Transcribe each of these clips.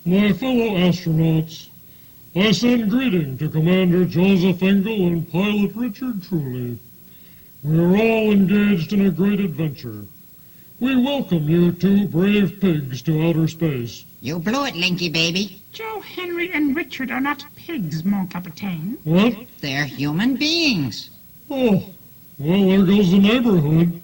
My fellow astronauts, I send greeting to Commander Joseph Engle and Pilot Richard Truly. We are all engaged in a great adventure. We welcome you two brave pigs to outer space. You blew it, Linky baby. Joe, Henry, and Richard are not pigs, mon capitaine. What? They're human beings. Oh, well, there goes the neighborhood.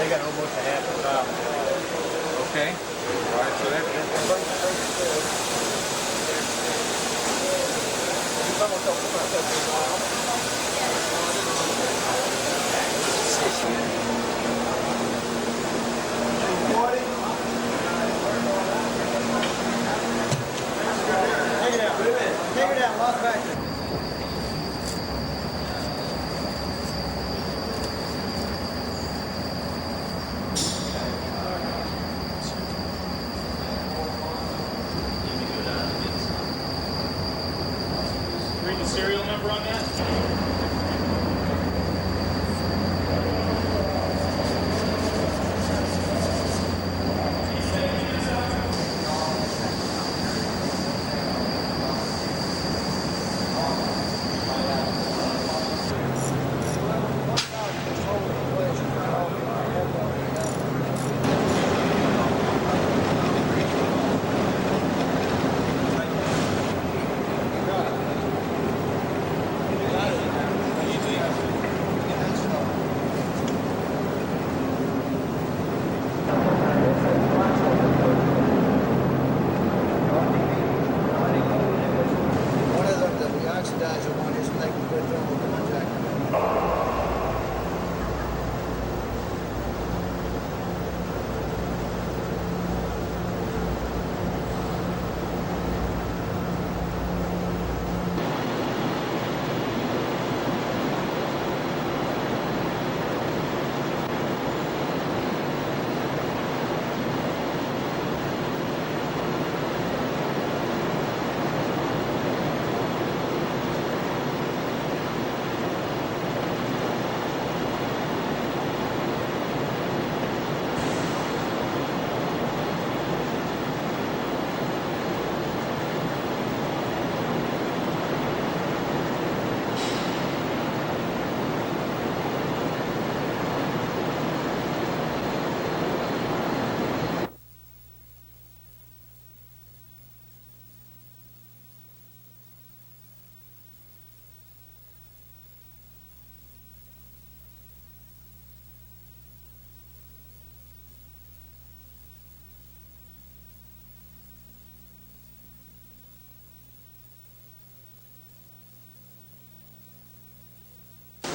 They got almost a half a thousand. Okay. All right, so that's Take her down, lost back. read the serial number on that. One of them, the oxidizer one, is making good thermal contact.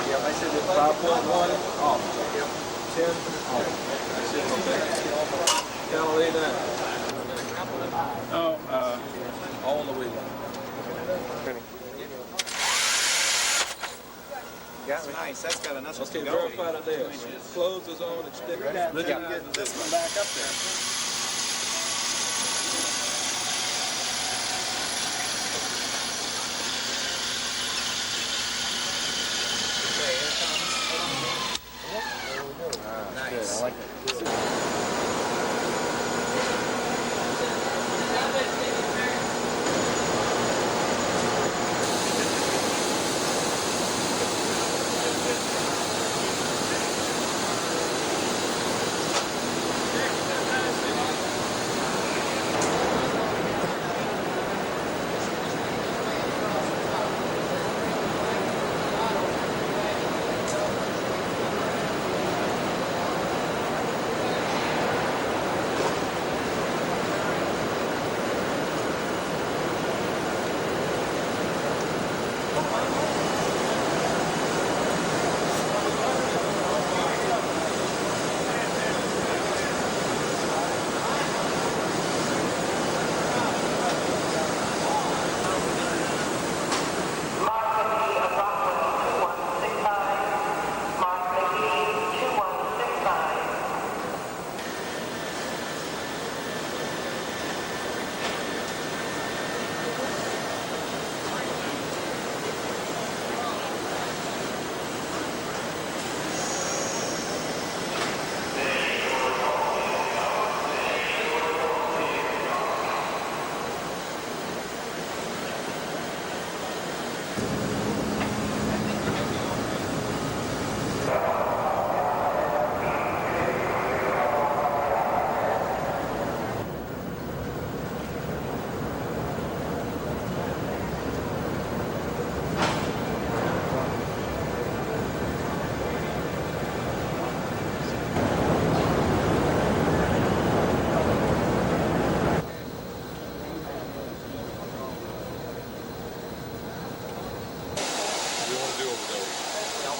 Yeah, I said it's 5.1 off. 10 off. I said, okay. Down lay that. Oh, all the way down. That's nice, that's got enough Okay, verify that there. Close is on, it's stick. Look at this one back up there. Nice. I like it.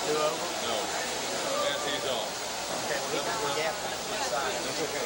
two of them? No. He's off. Okay, well, he got the gap on the side. That's okay.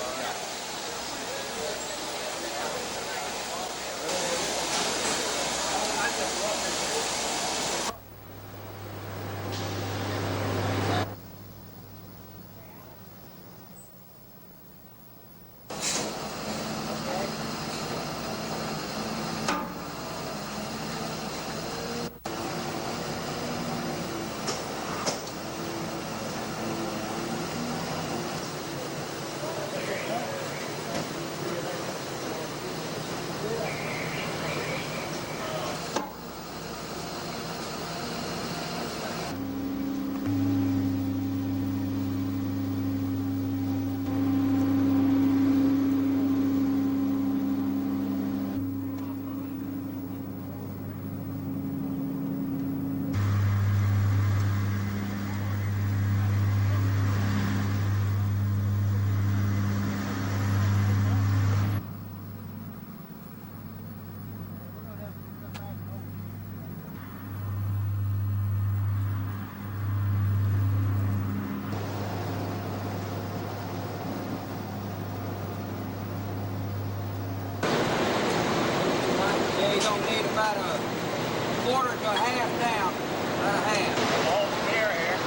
Yeah, you're gonna need about a quarter to a half down. About a half. All clear here.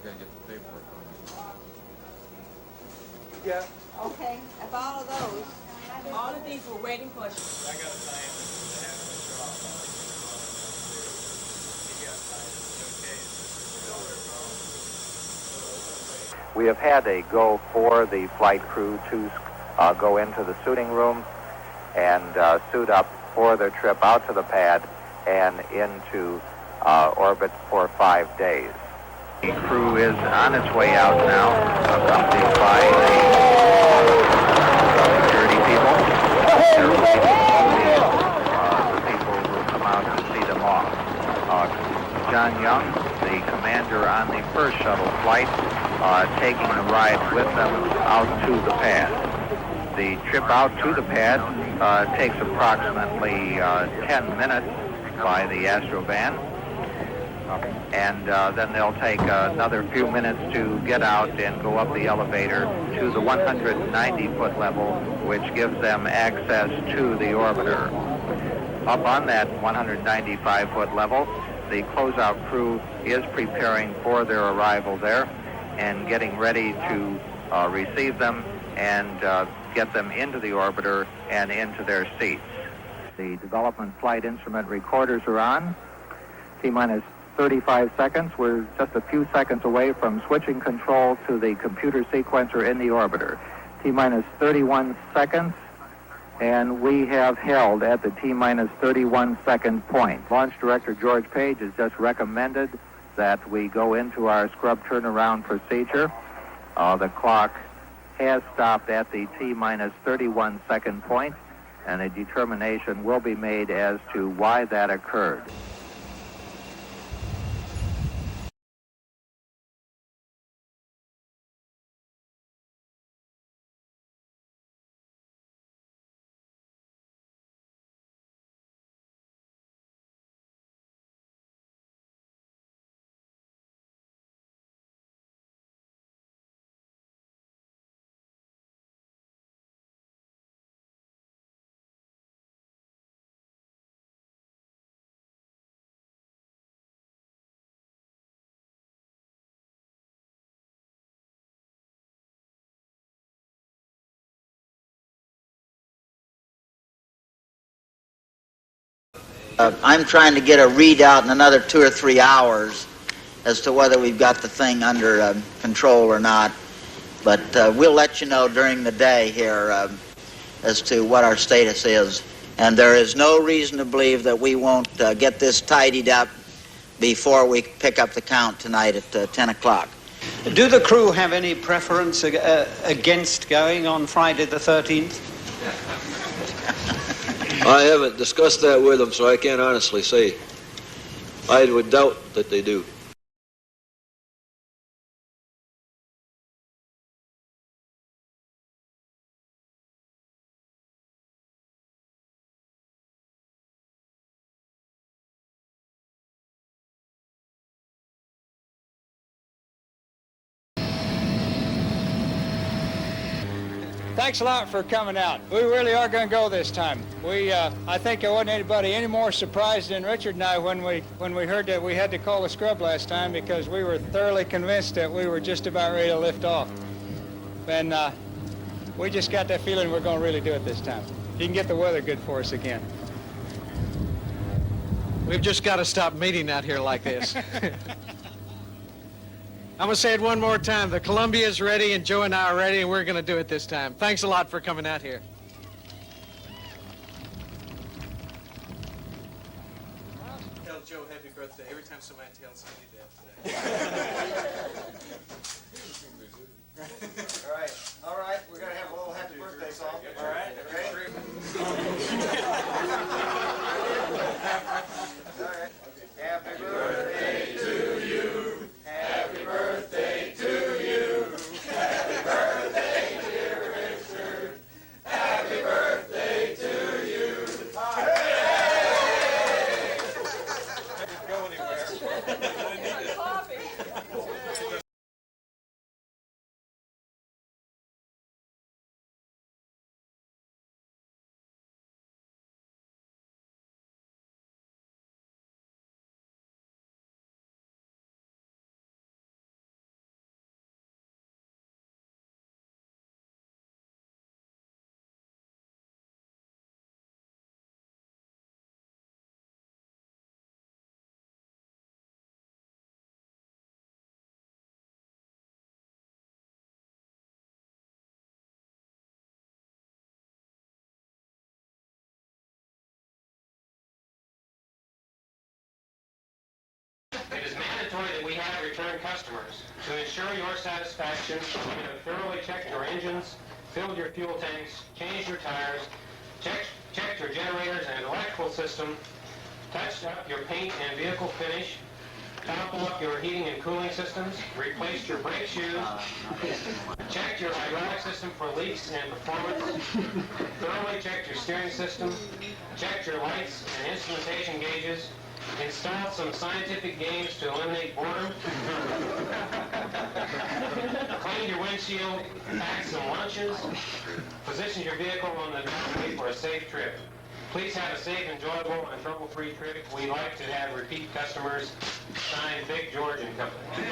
Gotta get the paperwork on it. Yeah. Okay, of all of those, all of these were waiting for you. I got a time to have to show off. You got time, okay? We have had a go for the flight crew to go into the suiting room and suit up for their trip out to the pad and into orbit for 5 days. The crew is on its way out now, accompanied by the security people. They're waiting for the people who come out to see them off. John Young, the commander on the first shuttle flight, taking the ride with them out to the pad. The trip out to the pad takes approximately 10 minutes by the Astrovan, and then they'll take another few minutes to get out and go up the elevator to the 190-foot level, which gives them access to the orbiter. Up on that 195-foot level, the closeout crew is preparing for their arrival there and getting ready to receive them and get them into the orbiter and into their seats. The development flight instrument recorders are on. T-minus 35 seconds. We're just a few seconds away from switching control to the computer sequencer in the orbiter. T-minus 31 seconds, and we have held at the T-minus 31 second point. Launch Director George Page has just recommended that we go into our scrub turnaround procedure. The clock has stopped at the T-minus 31 second point, and a determination will be made as to why that occurred. I'm trying to get a readout in another 2 or 3 hours as to whether we've got the thing under control or not. But we'll let you know during the day here as to what our status is. And there is no reason to believe that we won't get this tidied up before we pick up the count tonight at 10 o'clock. Do the crew have any preference against going on Friday the 13th? I haven't discussed that with them, so I can't honestly say. I would doubt that they do. Thanks a lot for coming out. We really are going to go this time. I think there wasn't anybody any more surprised than Richard and I when we heard that we had to call the scrub last time, because we were thoroughly convinced that we were just about ready to lift off. And we just got that feeling we're going to really do it this time. You can get the weather good for us again. We've just got to stop meeting out here like this. I'm going to say it one more time. The Columbia's ready, and Joe and I are ready, and we're going to do it this time. Thanks a lot for coming out here. Tell Joe happy birthday every time somebody tells somebody that today. All right. We're going to have a little happy birthday song. All right. Ready? All right. Happy birthday to you. Happy birthday to you. Happy birthday, dear Richard. Happy birthday to you. Hey! Didn't go anywhere. Coffee. It is mandatory that we have return customers. To ensure your satisfaction, we have thoroughly checked your engines, filled your fuel tanks, changed your tires, checked your generators and electrical system, touched up your paint and vehicle finish, Topple up your heating and cooling systems, replaced your brake shoes, checked your hydraulic system for leaks and performance, thoroughly checked your steering system, checked your lights and instrumentation gauges, installed some scientific games to eliminate boredom, cleaned your windshield, packed some lunches, positioned your vehicle on the driveway for a safe trip. Please have a safe, enjoyable, and trouble-free trip. We like to have repeat customers. Signed, Big George and Company.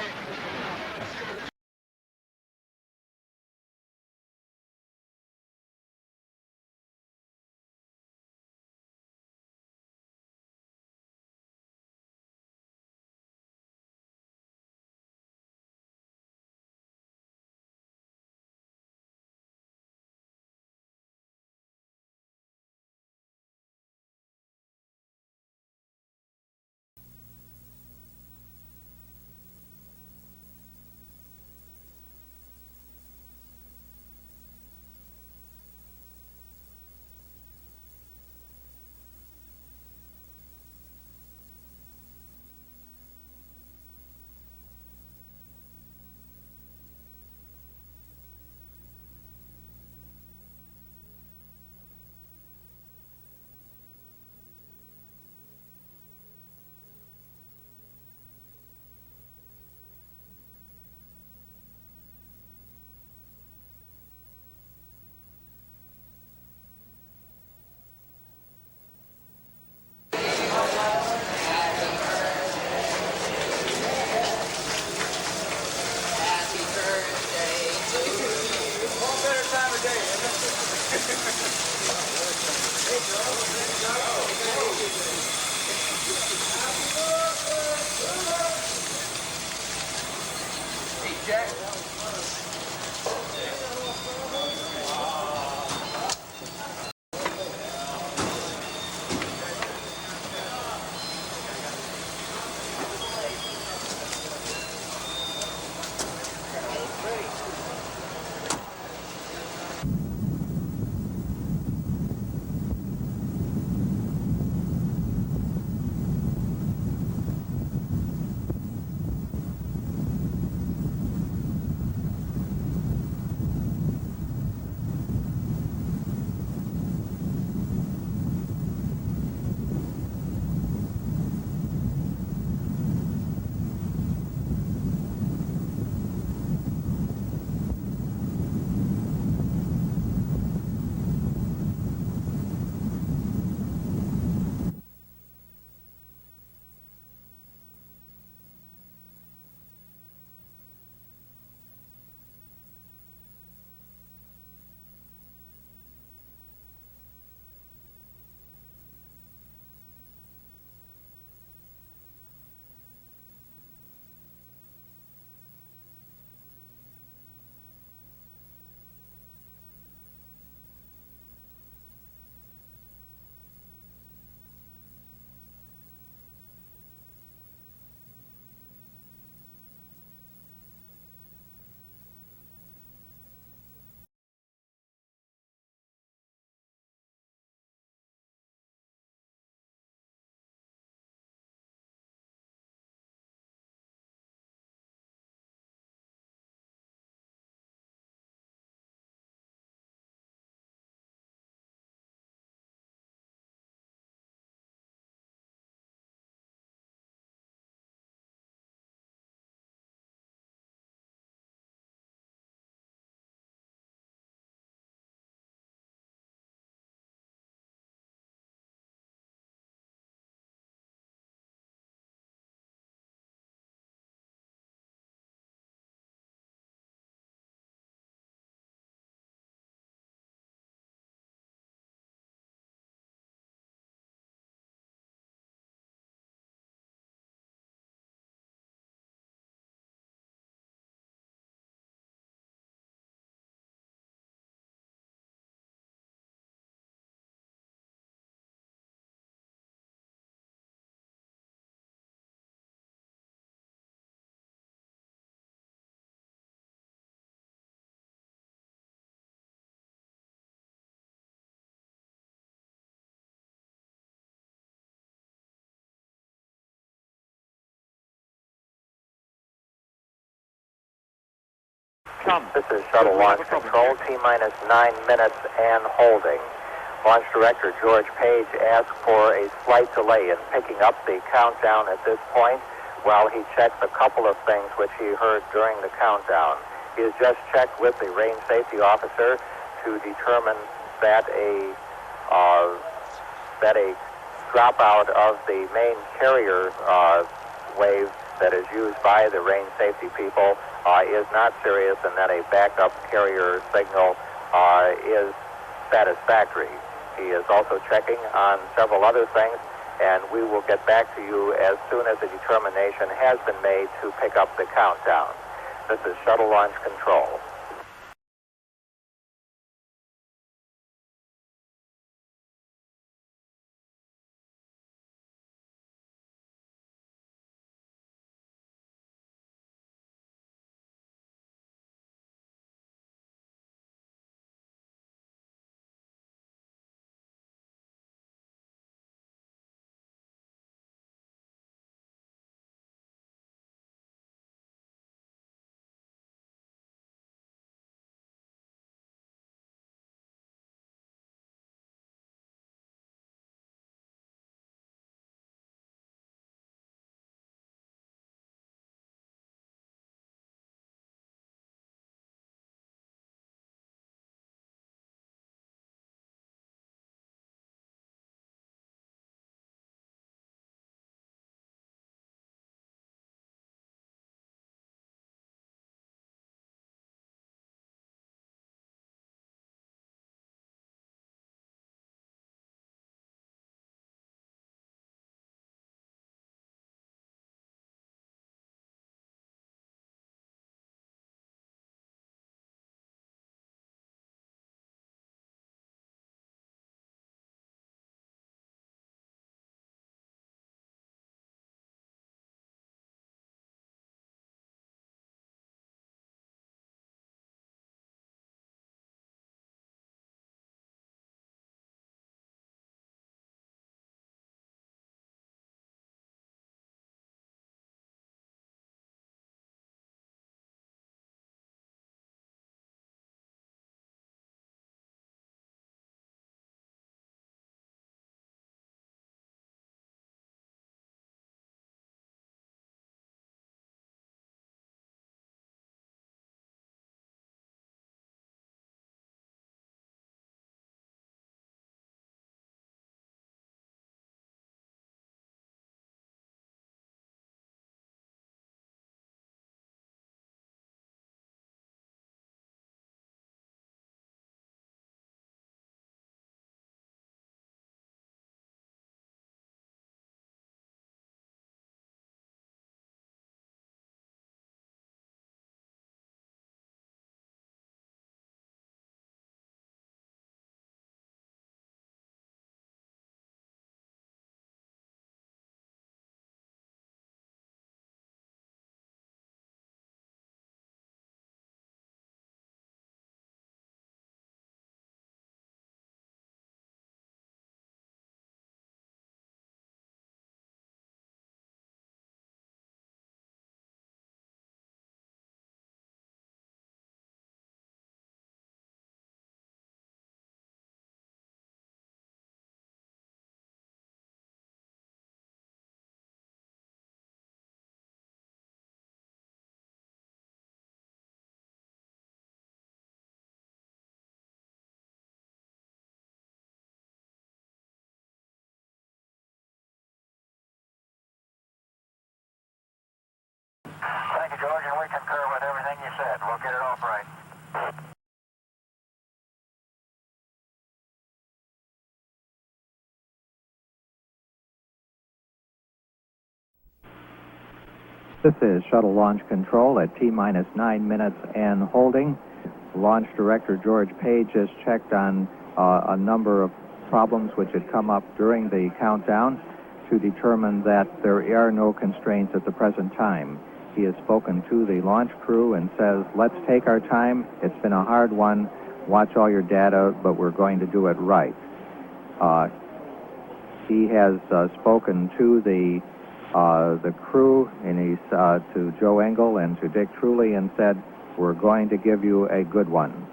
come. This is Shuttle Launch Control, T-minus 9 minutes and holding. Launch Director George Page asked for a slight delay in picking up the countdown at this point while he checked a couple of things which he heard during the countdown. He has just checked with the range safety officer to determine that a dropout of the main carrier wave that is used by the range safety people is not serious, and that a backup carrier signal is satisfactory. He is also checking on several other things, and we will get back to you as soon as a determination has been made to pick up the countdown. This is Shuttle Launch Control. Thank you, George, and we concur with everything you said. We'll get it off right. This is Shuttle Launch Control at T-minus 9 minutes and holding. Launch Director George Page has checked on a number of problems which had come up during the countdown to determine that there are no constraints at the present time. He has spoken to the launch crew and says, let's take our time. It's been a hard one. Watch all your data, but we're going to do it right. He has spoken to the crew, and he's to Joe Engle and to Dick Truly, and said, we're going to give you a good one.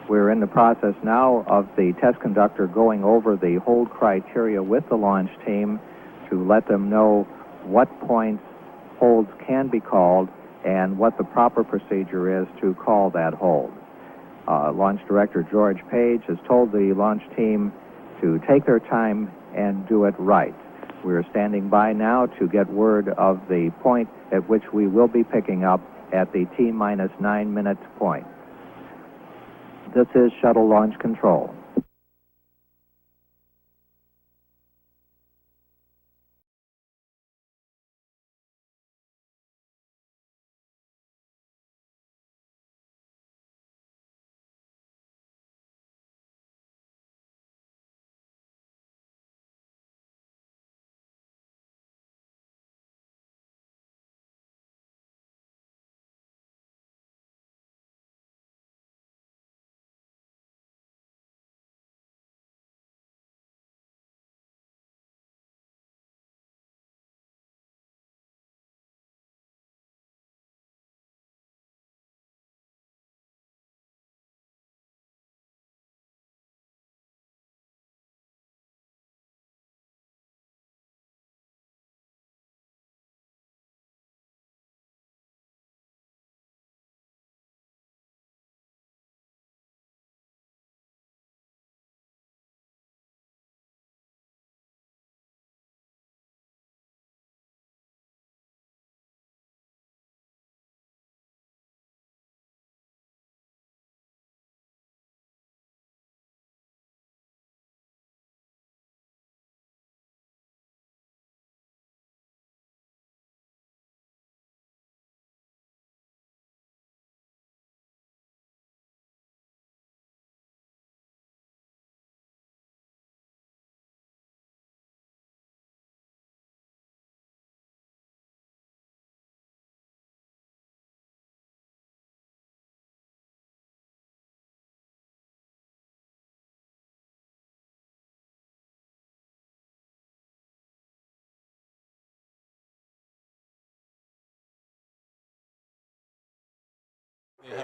We're in the process now of the test conductor going over the hold criteria with the launch team to let them know what points holds can be called and what the proper procedure is to call that hold. Launch Director George Page has told the launch team to take their time and do it right. We're standing by now to get word of the point at which we will be picking up at the T-minus 9 minutes point. This is Shuttle Launch Control.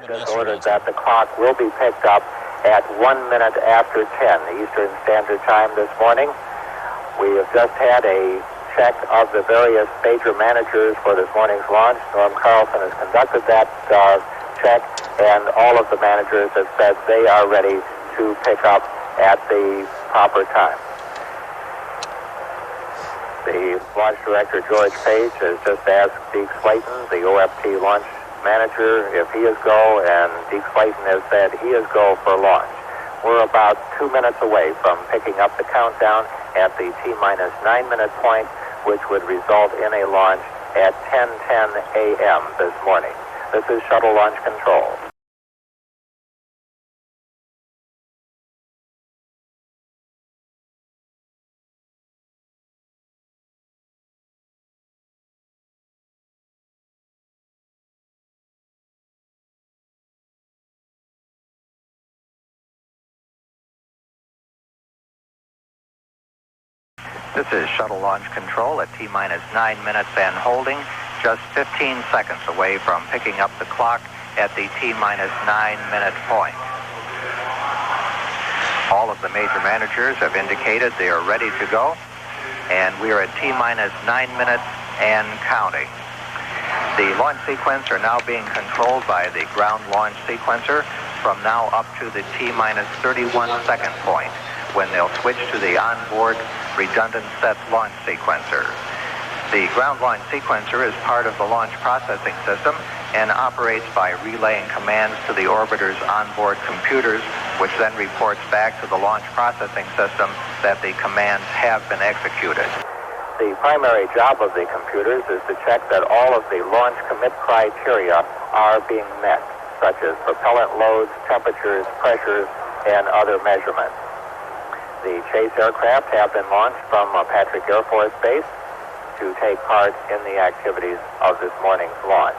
Just ordered that the clock will be picked up at 1 minute after 10 Eastern Standard Time this morning. We have just had a check of the various major managers for this morning's launch. Norm Carlson has conducted that check, and all of the managers have said they are ready to pick up at the proper time. The launch director, George Page, has just asked Deke Slayton, the OFT launch manager, if he is go, and Deke Slayton has said he is go for launch. We're about 2 minutes away from picking up the countdown at the T-minus 9 minute point, which would result in a launch at 10:10 a.m. this morning. This is Shuttle Launch Control. This is Shuttle Launch Control at T-minus 9 minutes and holding, just 15 seconds away from picking up the clock at the T-minus 9 minute point. All of the major managers have indicated they are ready to go, and we are at T-minus 9 minutes and counting. The launch sequence are now being controlled by the ground launch sequencer from now up to the T-minus 31 second point, when they'll switch to the onboard redundant set launch sequencer. The ground launch sequencer is part of the launch processing system and operates by relaying commands to the orbiter's onboard computers, which then reports back to the launch processing system that the commands have been executed. The primary job of the computers is to check that all of the launch commit criteria are being met, such as propellant loads, temperatures, pressures, and other measurements. The chase aircraft have been launched from Patrick Air Force Base to take part in the activities of this morning's launch.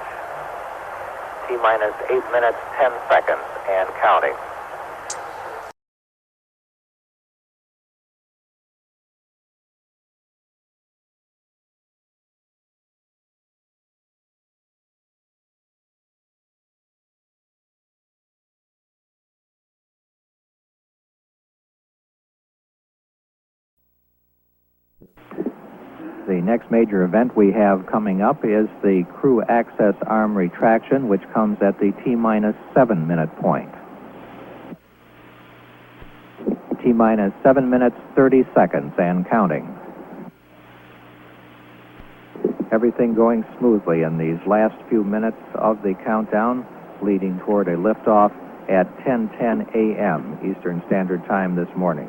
T-minus 8 minutes, 10 seconds, and counting. The next major event we have coming up is the crew access arm retraction, which comes at the T-minus 7 minute point. T-minus 7 minutes, 30 seconds and counting. Everything going smoothly in these last few minutes of the countdown, leading toward a liftoff at 10:10 a.m. Eastern Standard Time this morning.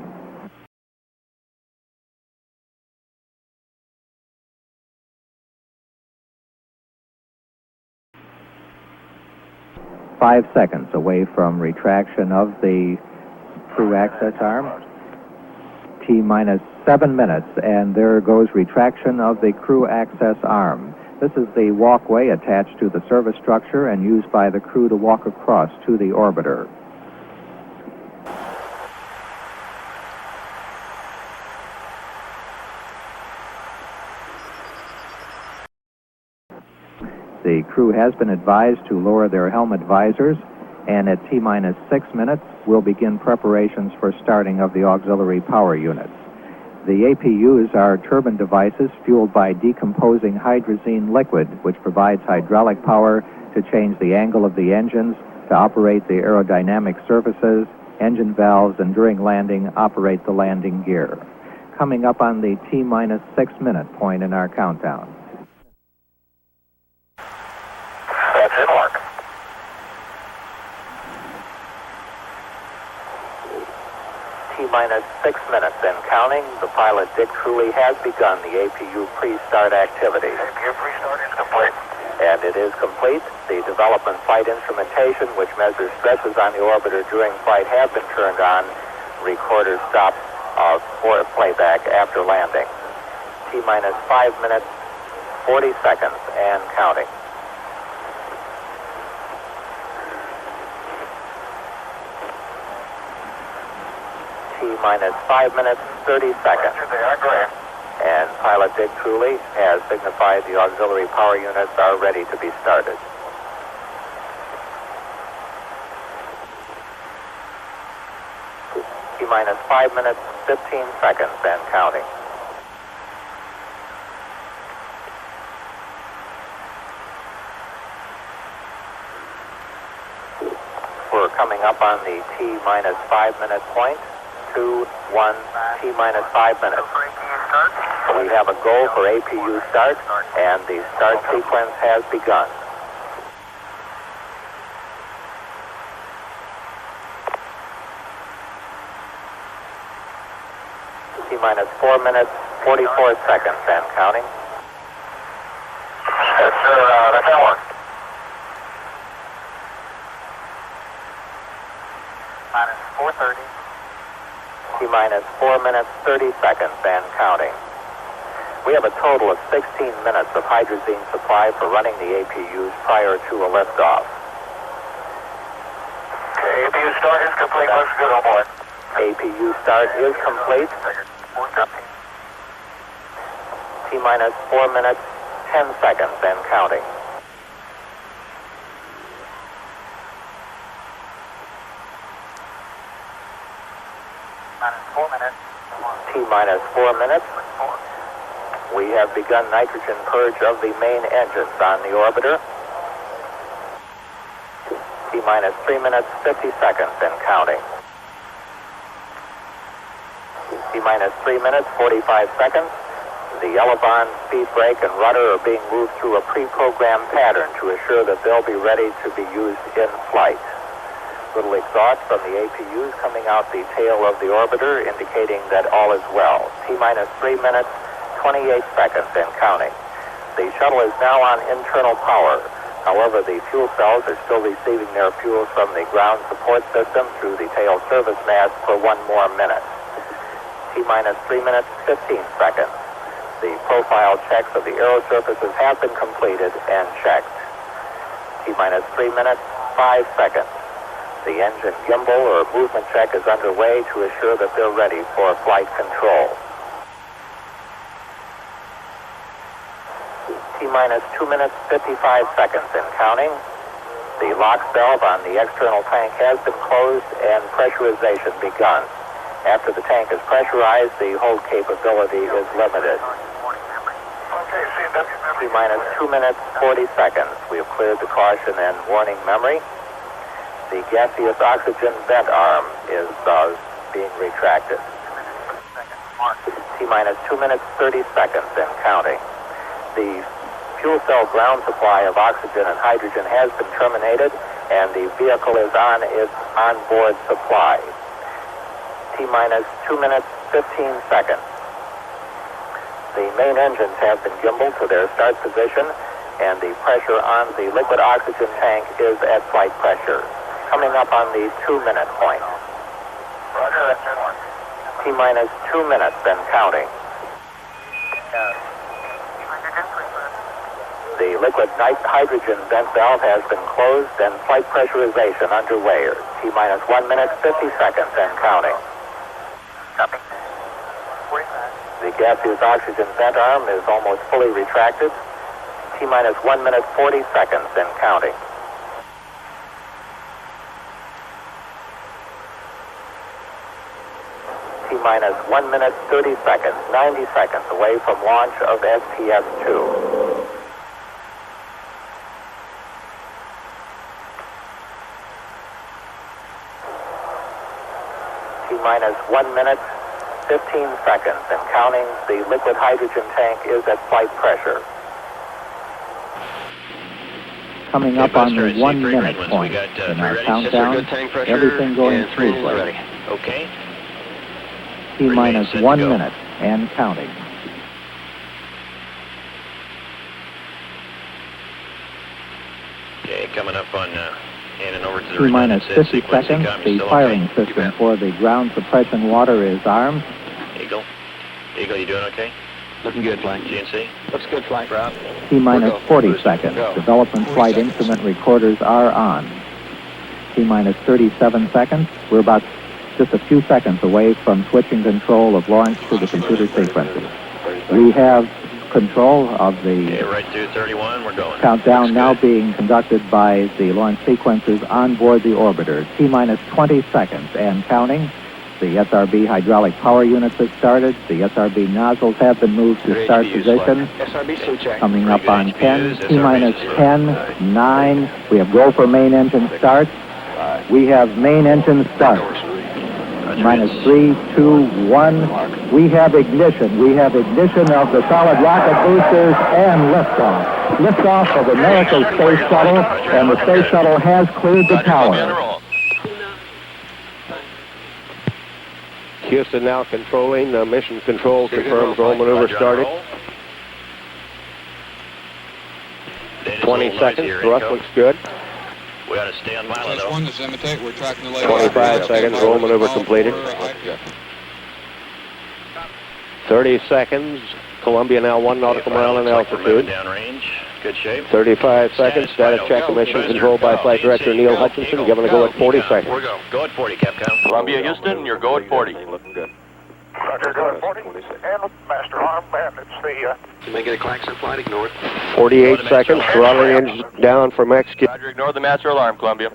Five seconds away from retraction of the crew access arm. T-minus 7 minutes, and there goes retraction of the crew access arm. This is the walkway attached to the service structure and used by the crew to walk across to the orbiter. The crew has been advised to lower their helmet visors, and at T-minus 6 minutes, we'll begin preparations for starting of the auxiliary power units. The APUs are turbine devices fueled by decomposing hydrazine liquid, which provides hydraulic power to change the angle of the engines, to operate the aerodynamic surfaces, engine valves, and during landing, operate the landing gear. Coming up on the T-minus 6 minute point in our countdown. That's in work. T-minus 6 minutes and counting. The pilot, Dick Truly, has begun the APU pre-start activity. APU pre-start is complete. And it is complete. The development flight instrumentation, which measures stresses on the orbiter during flight, have been turned on. Recorder stopped for playback after landing. T-minus 5 minutes, 40 seconds and counting. T-minus 5 minutes, 30 seconds. And pilot Dick Truly has signified the auxiliary power units are ready to be started. T-minus 5 minutes, 15 seconds and counting. We're coming up on the T-minus 5 minute point. 2, 1, T-minus 5 minutes. We have a goal for APU start, and the start sequence has begun. T-minus 4 minutes, 44 seconds and counting. That's that work. Minus 4:30. T-minus 4 minutes, 30 seconds and counting. We have a total of 16 minutes of hydrazine supply for running the APUs prior to a liftoff. Okay, APU start is complete. Looks good on board. APU start is complete. T-minus 4 minutes, 10 seconds and counting. T-minus 4 minutes. We have begun nitrogen purge of the main engines on the orbiter. T-minus 3 minutes, 50 seconds and counting. T-minus 3 minutes, 45 seconds. The elevon, speed brake, and rudder are being moved through a pre-programmed pattern to assure that they'll be ready to be used in flight. Little exhaust from the APUs coming out the tail of the orbiter, indicating that all is well. T-minus 3 minutes, 28 seconds and counting. The shuttle is now on internal power. However, the fuel cells are still receiving their fuel from the ground support system through the tail service mast for 1 more minute. T-minus 3 minutes, 15 seconds. The profile checks of the aero surfaces have been completed and checked. T-minus 3 minutes, 5 seconds. The engine gimbal or movement check is underway to assure that they're ready for flight control. T-minus 2 minutes, 55 seconds and counting. The LOX valve on the external tank has been closed and pressurization begun. After the tank is pressurized, the hold capability is limited. T-minus 2 minutes, 40 seconds. We have cleared the caution and warning memory. The gaseous oxygen vent arm is being retracted. T-minus 2 minutes, 30 seconds and counting. The fuel cell ground supply of oxygen and hydrogen has been terminated, and the vehicle is on its onboard supply. T-minus 2 minutes, 15 seconds. The main engines have been gimbaled to their start position, and the pressure on the liquid oxygen tank is at flight pressure. Coming up on the 2-minute point. T-minus 2 minutes and counting. The liquid hydrogen vent valve has been closed and flight pressurization underway. T-minus 1 minute, 50 seconds and counting. Copy. The gaseous oxygen vent arm is almost fully retracted. T-minus 1 minute, 40 seconds and counting. T-minus 1 minute, 30 seconds, 90 seconds away from launch of STS-2. T-minus 1 minute, 15 seconds and counting. The liquid hydrogen tank is at flight pressure. Coming up on the 1 minute point in our countdown, everything going smoothly. Okay. T-minus 1 minute and counting. Okay, coming up on handing over to the T-minus 50 seconds. The firing system for the ground suppression water is armed. Eagle, you doing okay? Looking good, flight. GNC? Looks good, flight. Rob? T-minus 40 seconds. Development flight instrument recorders are on. T-minus 37 seconds. We're about just a few seconds away from switching control of launch to the computer sequences. We have control of the Okay, right through 31, we're going. countdown now being conducted by the launch sequences on board the orbiter. T-minus 20 seconds and counting. The SRB hydraulic power units have started. The SRB nozzles have been moved to start position. SRB slew check. Coming up on 10, T-minus 10, 9. We have go for main engine start. We have main engine start. Minus 3, 2, 1. We have ignition. We have ignition of the solid rocket boosters and liftoff. Liftoff of the Miracle Space Shuttle, and the Space Shuttle has cleared the tower. Houston now controlling. Mission control confirms roll maneuver started. 20 seconds. Thrust looks good. We ought to stay on Milo, though. 25 seconds. Roll maneuver completed. 30 seconds. Columbia now 1 nautical mile in altitude. Downrange. Good shape. 35 seconds. Status check. Mission control by Flight Director Neil Hutchinson. Given a go at 40 seconds. We're go. Go at 40, Capcom. Columbia, Houston, you're go at 40. Looking good. Roger, go at 40. And master arm, and it's the... You may get a klaxon flight, ignore it. 48 seconds. Throttling engine down from execute. Roger, ignore the master alarm, Columbia.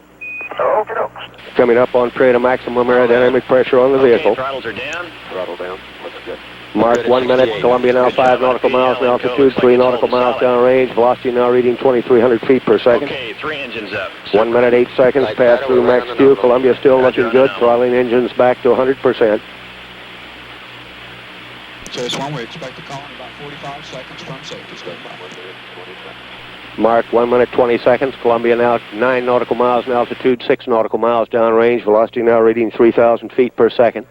Okay, dokes. Coming up on period of maximum aerodynamic pressure on the vehicle. Throttles are down. Throttle down. Looks good. Mark 1 minute. Columbia now 5 nautical miles in altitude, 3 nautical miles downrange. Velocity now reading 2,300 feet per second. Okay, 3 engines up. 1 minute, 8 seconds. Pass through max Q. Columbia still looking good. Throttling engines back to 100%. STS-1, we expect to call in about 45 seconds from safety. Stand by. Mark 1 minute, 20 seconds. Columbia now 9 nautical miles in altitude, 6 nautical miles downrange. Velocity now reading 3,000 feet per second.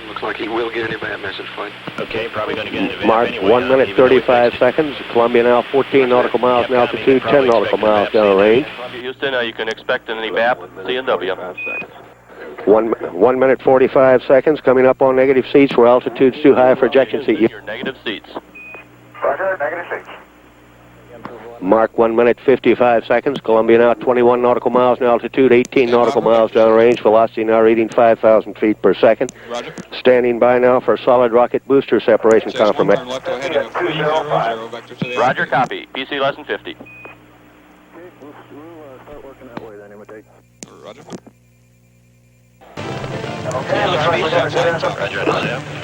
Looks like he will get an event message flight. Okay, probably going to get an event Mark anyway. 1 minute, 35 seconds. Columbia now 14 nautical miles in altitude, 10 nautical miles downrange. Columbia, Houston, you can expect an EVAP, CNW. 1 minute, 45 seconds. Coming up on negative seats where altitude's too high for ejection seat. Your negative seats. Roger, negative seats. Mark 1 minute, 55 seconds. Columbia now 21 nautical miles in altitude, 18 nautical miles downrange. Velocity now reading 5,000 feet per second. Roger. Standing by now for solid rocket booster separation confirmation. Roger, copy. PC less than 50. Start working that way then, imitate. Roger.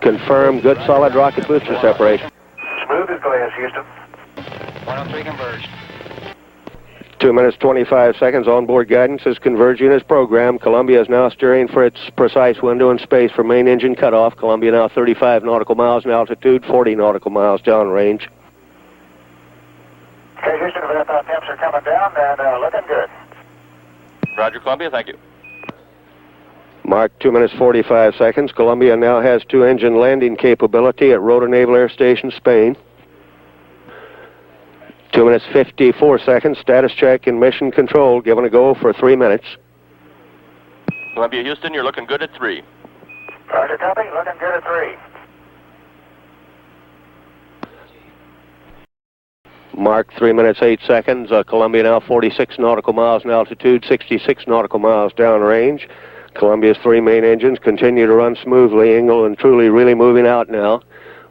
Confirm good solid rocket booster separation. Smooth as glass, Houston. 103 converged. 2 minutes 25 seconds. Onboard guidance is converging as programmed. Columbia is now steering for its precise window in space for main engine cutoff. Columbia now 35 nautical miles in altitude, 40 nautical miles downrange. Okay, Houston, temps are coming down and looking good. Roger, Columbia, thank you. Mark 2 minutes 45 seconds. Columbia now has 2-engine landing capability at Rotor Naval Air Station, Spain. 2 minutes 54 seconds. Status check and mission control given a go for 3 minutes. Columbia, Houston, you're looking good at 3. Roger, copy. Looking good at 3. Mark 3 minutes 8 seconds. Columbia now 46 nautical miles in altitude, 66 nautical miles downrange. Columbia's 3 main engines continue to run smoothly. Engle and Truly really moving out now.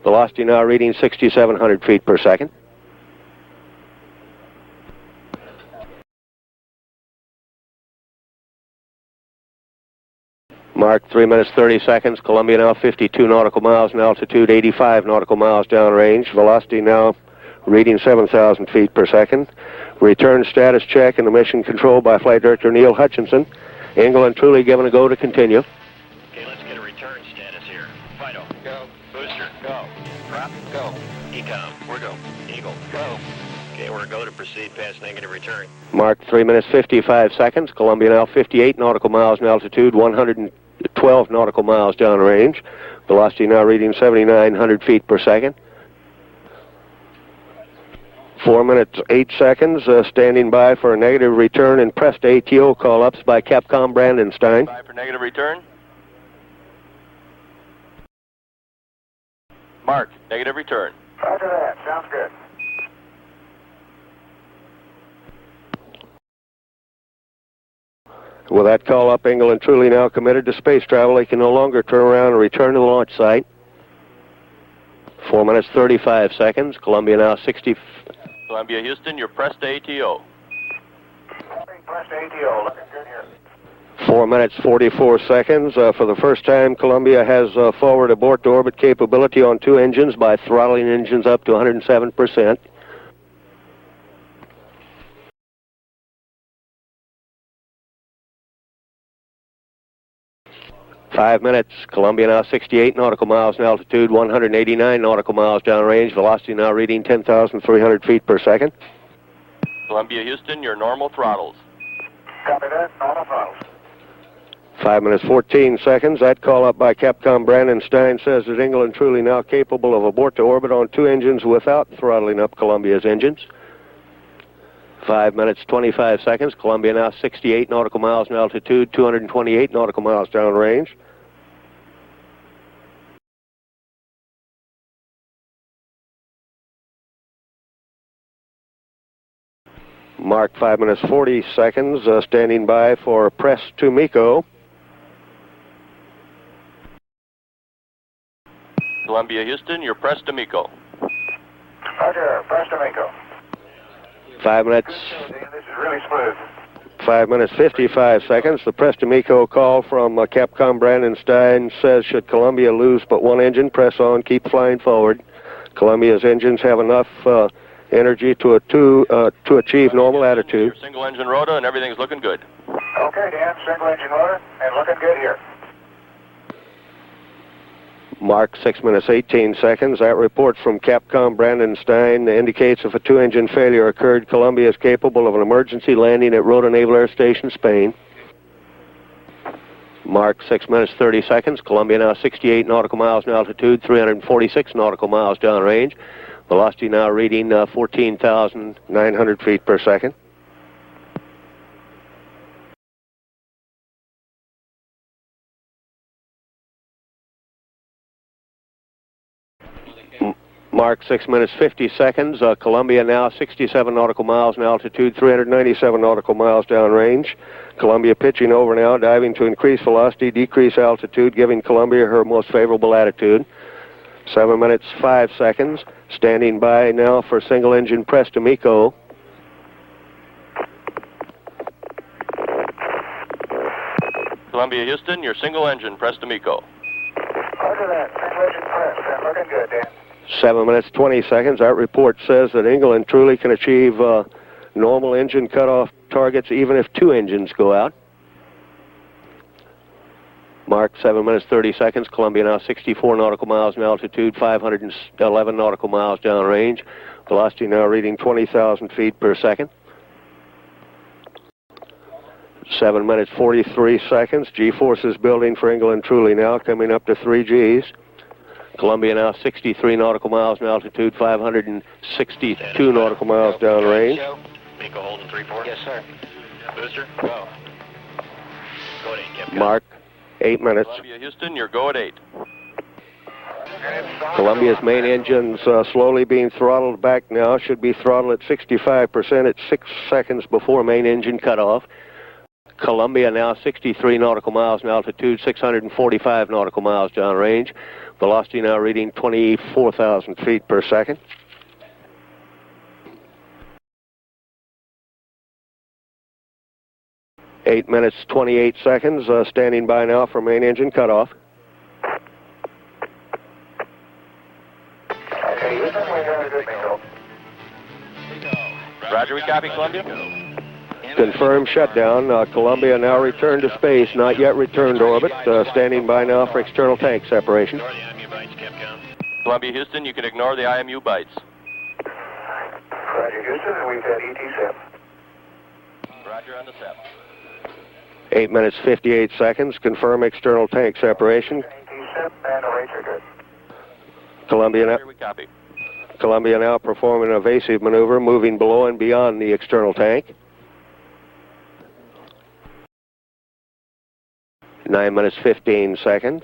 Velocity now reading 6,700 feet per second. Mark 3 minutes 30 seconds. Columbia now 52 nautical miles in altitude, 85 nautical miles downrange. Velocity now reading 7,000 feet per second. Return status check and the mission control by Flight Director Neil Hutchinson. Engle and Truly given a go to continue. Okay, let's get a return status here. Fido, go. Booster, go. Prop, go. Ecom, we're go. Eagle, go. Okay, we're go to proceed past negative return. Mark 3 minutes 55 seconds. Columbia now 58 nautical miles in altitude, 112 nautical miles downrange. Velocity now reading 7,900 feet per second. 4 minutes 8 seconds. Standing by for a negative return and pressed ATO call-ups by Capcom Brandenstein. Bye for negative return. Mark, negative return. Roger that. Sounds good. With that call-up, Engle and Truly now committed to space travel. They can no longer turn around and return to the launch site. 4 minutes 35 seconds. Columbia now 60... Columbia, Houston, you're pressed ATO. Pressed ATO. Looking good here. 4 minutes 44 seconds. For the first time, Columbia has forward abort to orbit capability on 2 engines by throttling engines up to 107%. Five minutes. Columbia now 68 nautical miles in altitude, 189 nautical miles downrange. Velocity now reading 10,300 feet per second. Columbia, Houston, your normal throttles. Copy that. Normal throttles. 5 minutes 14 seconds. That call up by Capcom Brandenstein says that Engle and Truly now capable of abort to orbit on 2 engines without throttling up Columbia's engines. 5 minutes 25 seconds. Columbia now 68 nautical miles in altitude, 228 nautical miles downrange. Mark 5 minutes 40 seconds. Standing by for press to MECO. Columbia, Houston, you're pressed to MECO. Roger. Press to MECO. 5 minutes. This is really smooth. 5 minutes 55 seconds. The press to MECO call from Capcom Brandenstein says should Columbia lose but 1 engine, press on, keep flying forward. Columbia's engines have enough energy to achieve normal attitude. Single engine rota and everything's looking good. Okay, Dan. Single engine rotor and looking good here. Mark 6 minutes 18 seconds. That report from Capcom Brandenstein indicates if a 2-engine failure occurred, Columbia is capable of an emergency landing at Rotor Naval Air Station, Spain. Mark 6 minutes 30 seconds. Columbia now 68 nautical miles in altitude, 346 nautical miles downrange. Velocity now reading 14,900 feet per second. Mark 6 minutes 50 seconds. Columbia now 67 nautical miles in altitude, 397 nautical miles downrange. Columbia pitching over now, diving to increase velocity, decrease altitude, giving Columbia her most favorable attitude. 7 minutes 5 seconds. Standing by now for single engine press to MECO. Columbia Houston, your single engine, press to MECO. Roger that. Single engine press. And looking good, Dan. 7 minutes, 20 seconds. That report says that Engle and Truly can achieve normal engine cutoff targets even if 2 engines go out. Mark, 7 minutes, 30 seconds. Columbia now 64 nautical miles in altitude, 511 nautical miles downrange. Velocity now reading 20,000 feet per second. 7 minutes, 43 seconds. G-forces building for Engle and Truly now, coming up to 3 Gs. Columbia now 63 nautical miles in altitude, 562 nautical miles downrange. MECO holding 3-4. Yes, sir. Booster, go. Go at 8, Capcom. Mark, 8 minutes. Columbia Houston, your go at 8. Columbia's main engine's slowly being throttled back now. Should be throttled at 65% at 6 seconds before main engine cutoff. Columbia now 63 nautical miles in altitude, 645 nautical miles downrange. Velocity now reading 24,000 feet per second. Eight minutes, 28 seconds. Standing by now for main engine cutoff. Okay, Houston, we got a good MECO. Roger, we copy, Columbia. Confirmed shutdown. Columbia now returned to space, not yet returned to orbit. Standing by now for external tank separation. Columbia Houston, you can ignore the IMU bites. Roger, Houston, and we've had ET7. Roger on the 7. 8 minutes, 58 seconds. Confirm external tank separation. ET7, and the rates are good. Columbia now, We copy. Columbia now performing an evasive maneuver, moving below and beyond the external tank. 9 minutes, 15 seconds.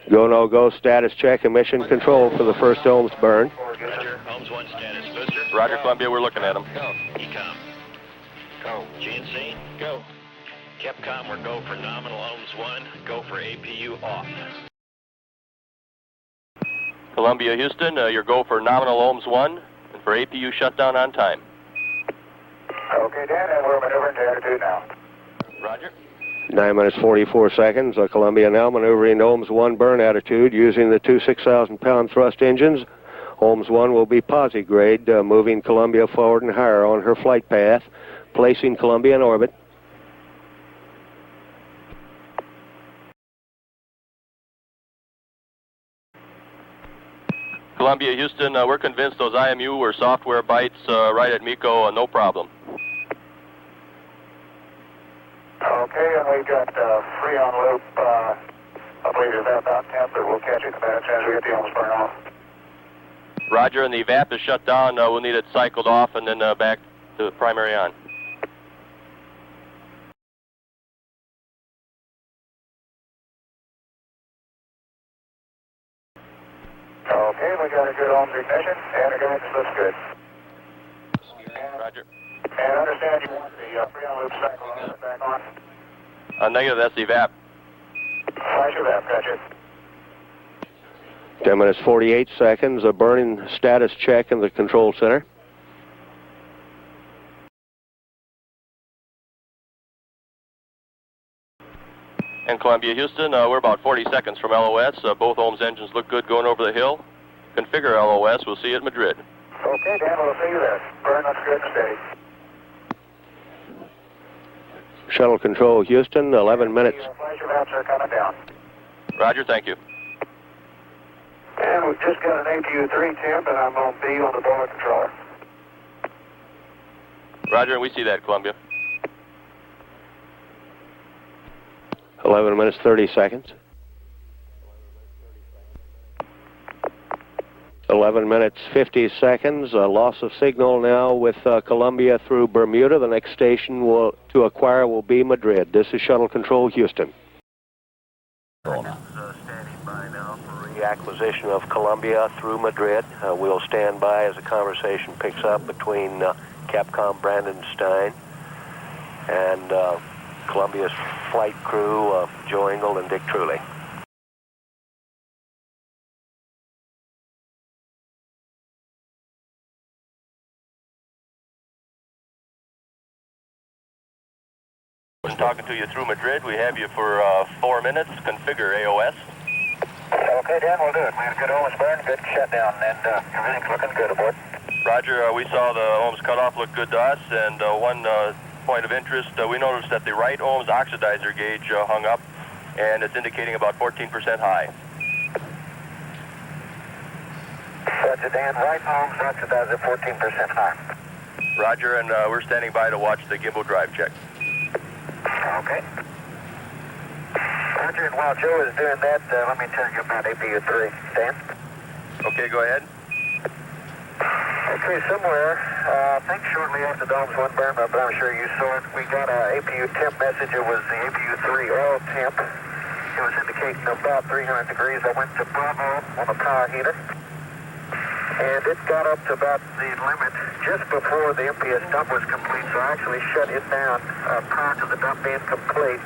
Go, no go, status check, emission control for the first ohms burn. Roger, ohms 1 status. Booster. Roger, Columbia, we're looking at them. Go. ECOM. Go. GNC. Go. Capcom, we're go for nominal ohms 1. Go for APU off. Columbia Houston, your go for nominal ohms 1 and for APU shutdown on time. Okay, Dan, and we're maneuvering to attitude now. Roger. 9 minutes, 44 seconds. Columbia now maneuvering ohms 1 burn attitude using the two 6,000-pound thrust engines. Ohms 1 will be posi grade, moving Columbia forward and higher on her flight path, placing Columbia in orbit. Columbia Houston, we're convinced those IMU were software bites right at MECO, no problem. Okay, and we've got free on loop. I believe it's about 10, but we'll catch it in a minute as soon as we get the ohms burn off. Roger, and the VAP is shut down. We'll need it cycled off and then back to primary on. Okay, we got a good ohms ignition, and the guidance looks good. Roger. And understand you want the free on loop cycle on and back on. Negative, that's the VAP. Flash your VAP, gotcha. 10 minutes, 48 seconds. A burning status check in the control center. And Columbia Houston, we're about 40 seconds from LOS. Both ohms engines look good going over the hill. Configure LOS. We'll see you at Madrid. Okay, Dan, we'll see you there. Burn looks good and steady. Shuttle control, Houston, 11 minutes. Flash your VAPs are coming down. Roger, thank you. And we've just got an APU-3 temp, and I'm on B on the boiler controller. Roger, and we see that, Columbia. 11 minutes, 30 seconds. 11 minutes, 50 seconds. Loss of signal now with Columbia through Bermuda. The next station to acquire will be Madrid. This is Shuttle Control, Houston. Standing by now for reacquisition of Columbia through Madrid. We'll stand by as the conversation picks up between Capcom Brandon Stein and Columbia's flight crew, Joe Engle and Dick Truly. I'm talking to you through Madrid. We have you for 4 minutes. Configure AOS. Okay, Dan, we'll do it. We had a good ohms burn, good shutdown, and everything's looking good aboard. Roger, we saw the ohms cutoff look good to us, and one point of interest, we noticed that the right ohms oxidizer gauge hung up, and it's indicating about 14% high. Roger, Dan, right ohms oxidizer 14% high. Roger, and we're standing by to watch the gimbal drive check. Okay. Roger, and while Joe is doing that, let me tell you about APU-3. Dan? Okay, go ahead. Okay, somewhere, I think shortly after the ohms 1 burn up, I'm sure you saw it, we got a APU temp message. It was the APU-3 oil temp. It was indicating about 300 degrees. I went to Bravo on the power heater, and it got up to about the limit just before the MPS dump was complete, so I actually shut it down prior to the dump being complete,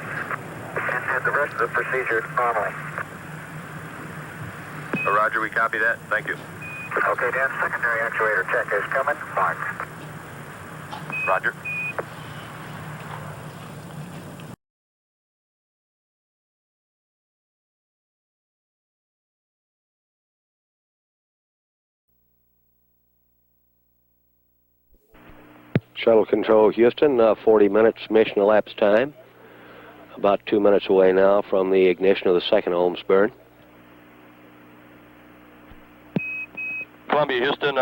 and did the rest of the procedure normally. Roger, we copy that. Thank you. Okay, Dan, secondary actuator check is coming. Mark. Roger. Shuttle Control Houston, 40 minutes mission elapsed time. About 2 minutes away now from the ignition of the second ohms burn. Columbia, Houston,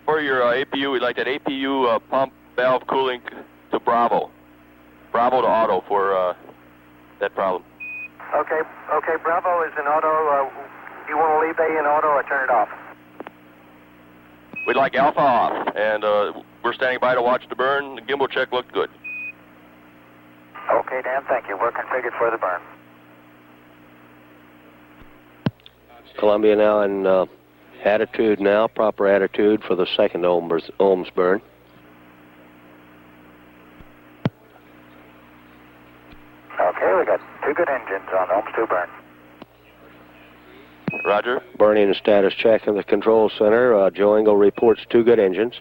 for your APU, we'd like that APU pump valve cooling to Bravo. Bravo to auto for that problem. Okay, Bravo is in auto. You want to leave A in auto or turn it off? We'd like Alpha off, and we're standing by to watch the burn. The gimbal check looked good. Okay, Dan, thank you. We're configured for the burn. Columbia now in attitude now, proper attitude for the second ohms burn. Okay, we got 2 good engines on ohms 2 burn. Roger. Burning and status check in the control center. Joe Engle reports 2 good engines.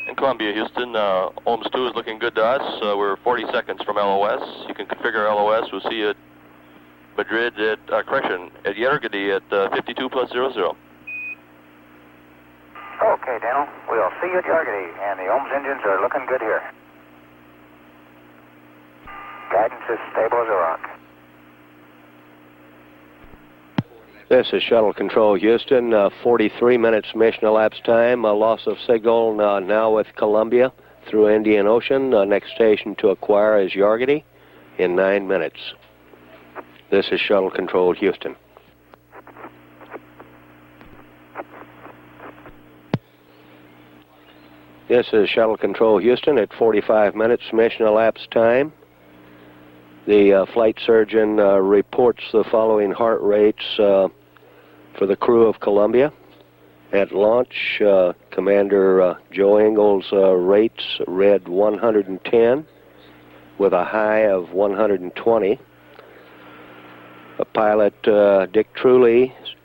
In Columbia, Houston, ohms 2 is looking good to us. We're 40 seconds from LOS. You can configure LOS. We'll see you at Madrid at, at Yergadi at 52 plus 00. Okay, Daniel. We'll see you at Yergadi, and the ohms engines are looking good here. Guidance is stable as a rock. This is Shuttle Control Houston, 43 minutes mission elapsed time, loss of signal now with Columbia through Indian Ocean. Next station to acquire is Yergadi in 9 minutes. This is Shuttle Control Houston. This is Shuttle Control Houston at 45 minutes mission elapsed time. The flight surgeon reports the following heart rates for the crew of Columbia. At launch, Commander Joe Engle's rates read 110 with a high of 120. Pilot Dick Truley's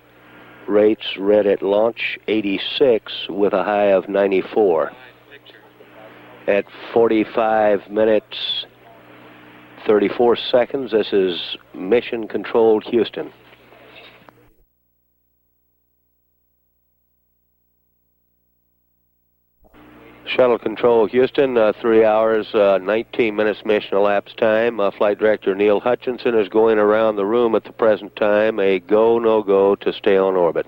rates read at launch 86 with a high of 94. At 45 minutes 34 seconds, this is Mission Controlled Houston. Shuttle Control Houston, 3 hours, 19 minutes mission elapsed time. Flight Director Neil Hutchinson is going around the room at the present time, a go, no go to stay on orbit.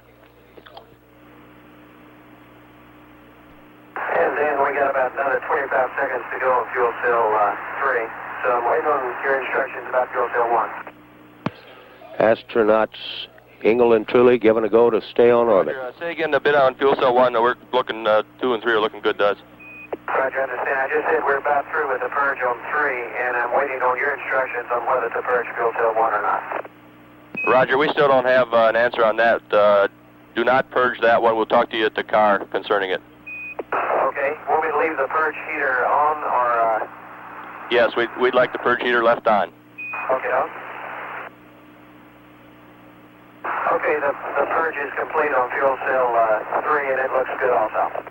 And then we got about another 25 seconds to go on fuel cell 3. So I'm waiting on your instructions about fuel cell 1. Astronauts Engle and Truly given a go to stay on orbit. Roger, say again a bit on fuel cell 1. We're looking, 2 and 3 are looking good to us. Roger, understand. I just said we're about through with the purge on 3, and I'm waiting on your instructions on whether to purge fuel cell 1 or not. Roger, we still don't have an answer on that. Do not purge that one. We'll talk to you at the car concerning it. Okay. Want me to leave the purge heater on or... Yes, we'd like the purge heater left on. Okay, no? Okay, the purge is complete on fuel cell 3, and it looks good also.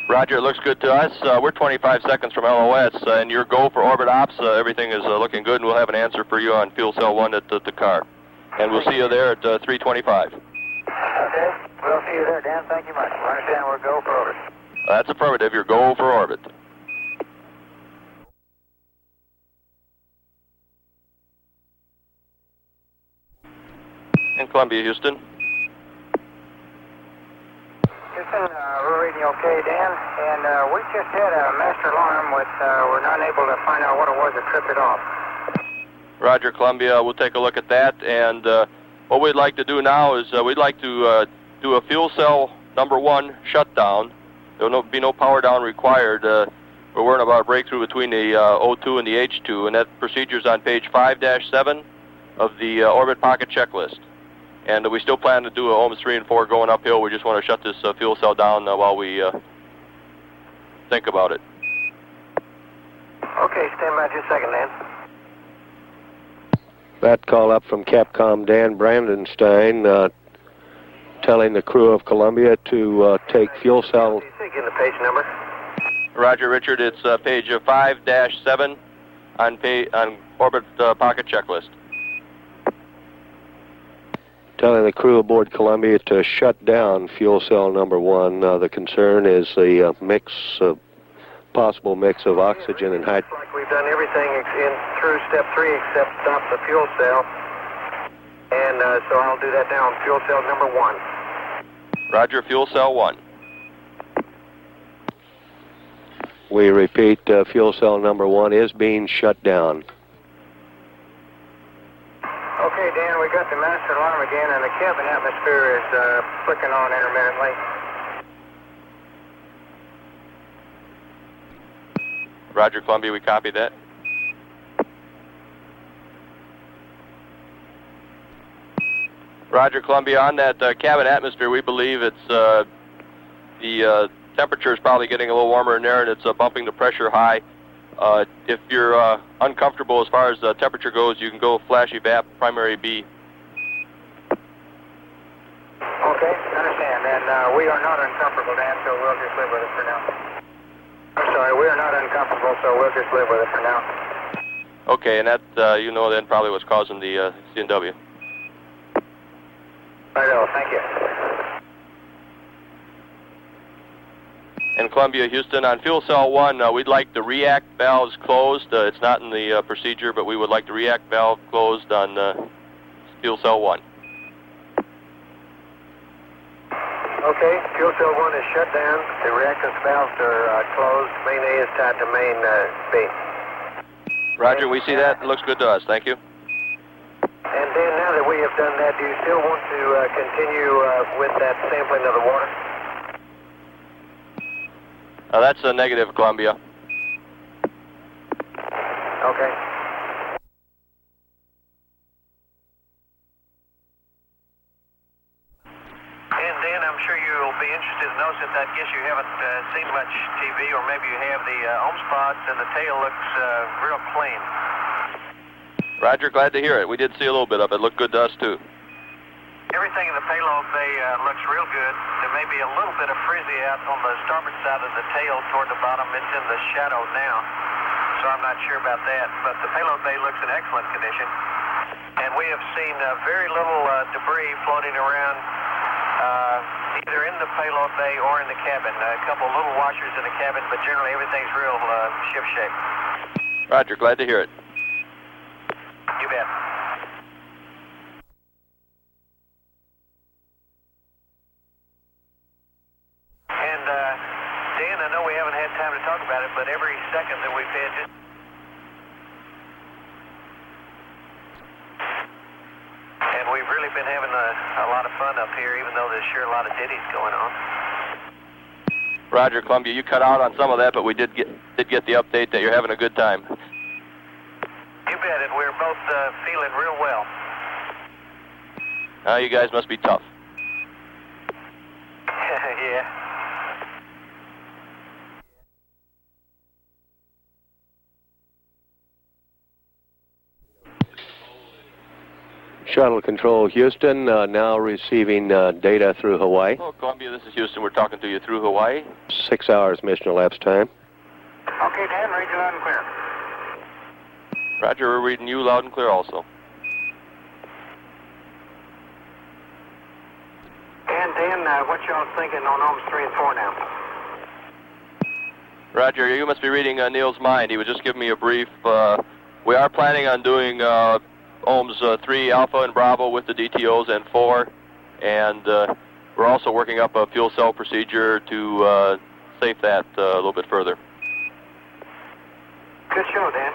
Roger, it looks good to us. We're 25 seconds from LOS, and your go for orbit ops, everything is looking good, and we'll have an answer for you on fuel cell 1 at the car. And we'll see you there at 3:25. Okay, we'll see you there, Dan. Thank you much. We understand we're go for orbit. That's affirmative. Your go for orbit. In Columbia, Houston. Houston, we're reading okay, Dan. And we just had a master alarm with, we're not able to find out what it was that tripped it off. Roger, Columbia. We'll take a look at that. And what we'd like to do now is we'd like to do a fuel cell number 1 shutdown. There will be no power down required. We're worrying about a breakthrough between the O2 and the H2, and that procedure is on page 5-7 of the orbit pocket checklist. And we still plan to do ohms 3 and 4 going uphill. We just want to shut this fuel cell down while we think about it. Okay, stand by just a second, Dan. That call up from Capcom Dan Brandenstein telling the crew of Columbia to take fuel cell. Give the page number. Roger, Richard. It's page 5-7 on orbit pocket checklist. Telling the crew aboard Columbia to shut down fuel cell number 1. The concern is the possible mix of oxygen and hydrogen. Like we've done everything through step 3 except stop the fuel cell. And so I'll do that now on fuel cell number 1. Roger, fuel cell 1. We repeat, fuel cell number 1 is being shut down. Okay, Dan, we got the master alarm again, and the cabin atmosphere is flicking on intermittently. Roger, Columbia, we copy that. Roger, Columbia, on that cabin atmosphere, we believe it's the temperature is probably getting a little warmer in there, and it's bumping the pressure high. If you're uncomfortable as far as the temperature goes, you can go flash evap, primary B. Okay, understand. And we are not uncomfortable, Dan, so we'll just live with it for now. I'm sorry, we are not uncomfortable, so we'll just live with it for now. Okay, and that, you know, then probably what's causing the CNW. I know, thank you. In Columbia, Houston, on fuel cell 1, we'd like the react valves closed. It's not in the procedure, but we would like the react valve closed on fuel cell 1. Okay, fuel cell 1 is shut down. The reactance valves are closed. Main A is tied to main B. Roger, we see that. It looks good to us. Thank you. And then now that we have done that, do you still want to continue with that sampling of the water? That's a negative, Columbia. Okay. And Dan, I'm sure you'll be interested to know, since I guess you haven't seen much TV, or maybe you have, the ohm spots, and the tail looks real clean. Roger, glad to hear it. We did see a little bit of it. Looked good to us, too. Everything in the payload bay looks real good. There may be a little bit of frizzy out on the starboard side of the tail toward the bottom. It's in the shadow now, so I'm not sure about that. But the payload bay looks in excellent condition. And we have seen very little debris floating around either in the payload bay or in the cabin. A couple little washers in the cabin, but generally everything's real ship-shape. Roger, glad to hear it. You bet. And Dan, I know we haven't had time to talk about it, but every second that we've had just... And we've really been having a lot of fun up here, even though there's sure a lot of ditties going on. Roger, Columbia, you cut out on some of that, but we did get the update that you're having a good time. You bet it. We're both feeling real well. You guys must be tough. Yeah. Shuttle Control Houston, now receiving data through Hawaii. Oh, Columbia, this is Houston. We're talking to you through Hawaii. 6 hours mission elapsed time. Okay, Dan, read you loud and clear. Roger, we're reading you loud and clear also. And Dan, what y'all thinking on ohms 3 and 4 now? Roger, you must be reading Neil's mind. He was just giving me a brief. We are planning on doing ohms 3 alpha and bravo with the DTOs and 4, and we're also working up a fuel cell procedure to safe that a little bit further. Good show, Dan.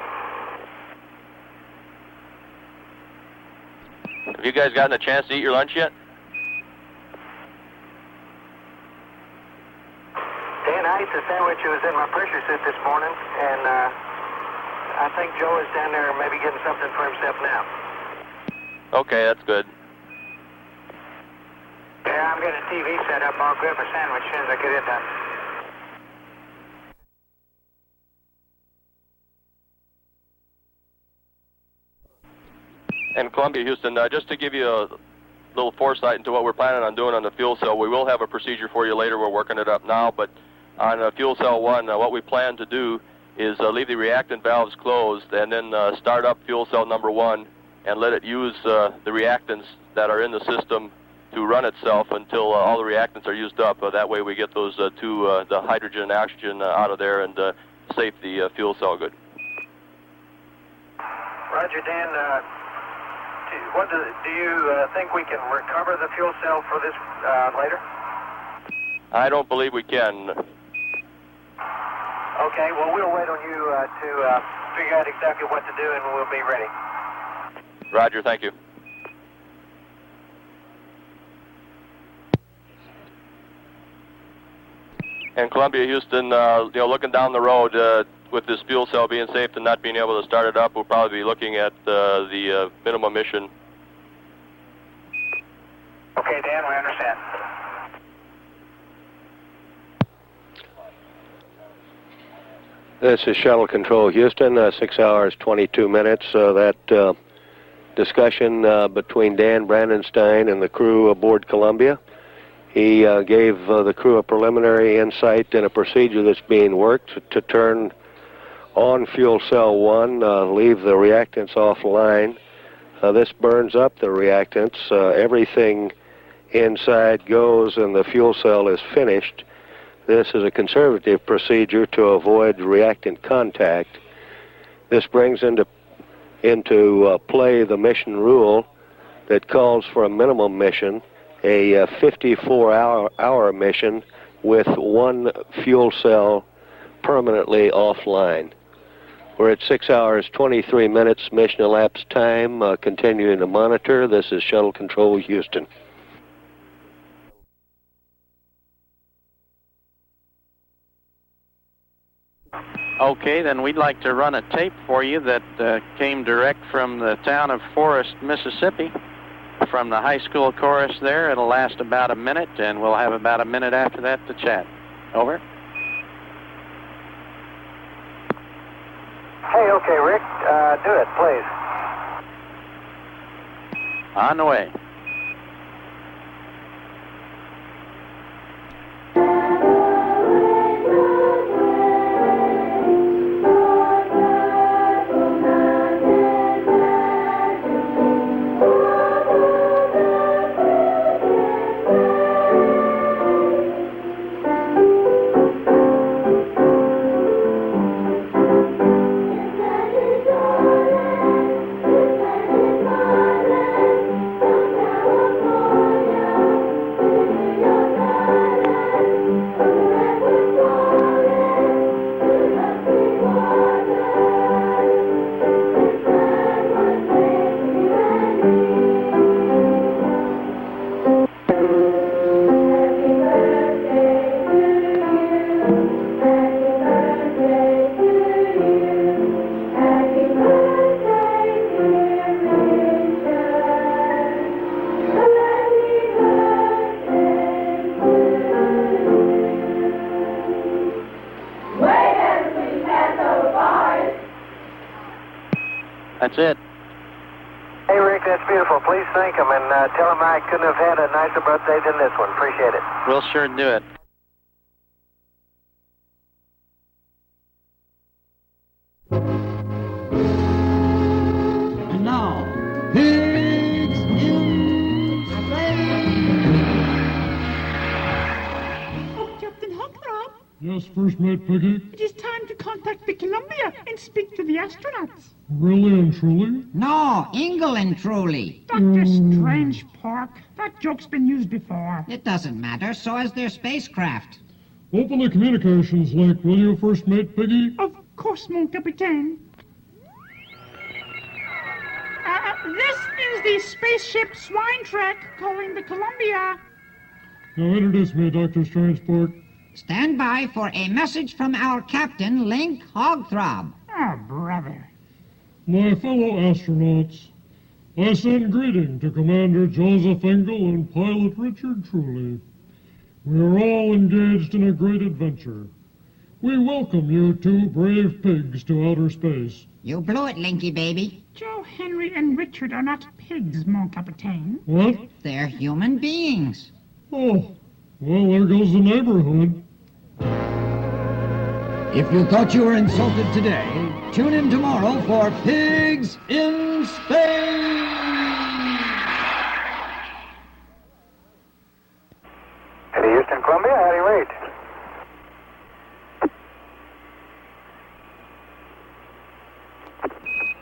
Have you guys gotten a chance to eat your lunch yet? Dan, I ate the sandwich that was in my pressure suit this morning, and I think Joe is down there maybe getting something for himself now. Okay, that's good. Yeah, I'm getting a TV set up. I'll grab a sandwich as soon as I get it done. And Columbia, Houston, just to give you a little foresight into what we're planning on doing on the fuel cell, we will have a procedure for you later. We're working it up now, but on fuel cell 1, what we plan to do is leave the reactant valves closed and then start up fuel cell number 1 and let it use the reactants that are in the system to run itself until all the reactants are used up. That way we get those the hydrogen and oxygen out of there and safe the fuel cell good. Roger, Dan. Do you think we can recover the fuel cell for this later? I don't believe we can. Okay, well, we'll wait on you to figure out exactly what to do, and we'll be ready. Roger, thank you. And Columbia, Houston, looking down the road, with this fuel cell being safe and not being able to start it up, we'll probably be looking at the minimum mission. Okay, Dan, we understand. This is Shuttle Control Houston, 6 hours, 22 minutes. That discussion between Dan Brandenstein and the crew aboard Columbia. He gave the crew a preliminary insight in a procedure that's being worked to turn on fuel cell 1, leave the reactants offline. This burns up the reactants. Everything inside goes and the fuel cell is finished. This is a conservative procedure to avoid reactant contact. This brings into play the mission rule that calls for a minimum mission, a 54-hour mission with one fuel cell permanently offline. We're at 6 hours, 23 minutes mission elapsed time, continuing to monitor. This is Shuttle Control Houston. Okay, then we'd like to run a tape for you that came direct from the town of Forest, Mississippi, from the high school chorus there. It'll last about a minute, and we'll have about a minute after that to chat. Over. Hey, okay, Rick, do it, please. On the way. That's it. Hey, Rick, that's That's beautiful. Please thank him and tell him I couldn't have had a nicer birthday than this one. Appreciate it. We'll sure do it. And now, pigs in Oh, Captain Hogthrob, Yes, First Mate Piggy? it is time to contact the Columbia and speak to the astronauts. Really and truly? No, Engle and truly. Dr. Strange Pork, that joke's been used before. It doesn't matter, so is their spacecraft. Open the communications link, will you, First Mate Piggy? Of course, mon capitaine. This is the spaceship Swine Trek calling the Columbia. Now introduce me, Dr. Strangepork. Stand by for a message from our captain, Link Hogthrob. Oh, brother. My fellow astronauts, I send greeting to Commander Joseph Engle and Pilot Richard Truly. We are all engaged in a great adventure. We welcome you two brave pigs to outer space. You blew it, Linky baby. Joe, Henry, and Richard are not pigs, mon capitaine. What? They're human beings. Oh, well, there goes the neighborhood. If you thought you were insulted today, tune in tomorrow for Pigs in Space! Hey, Houston, Columbia, how do you rate?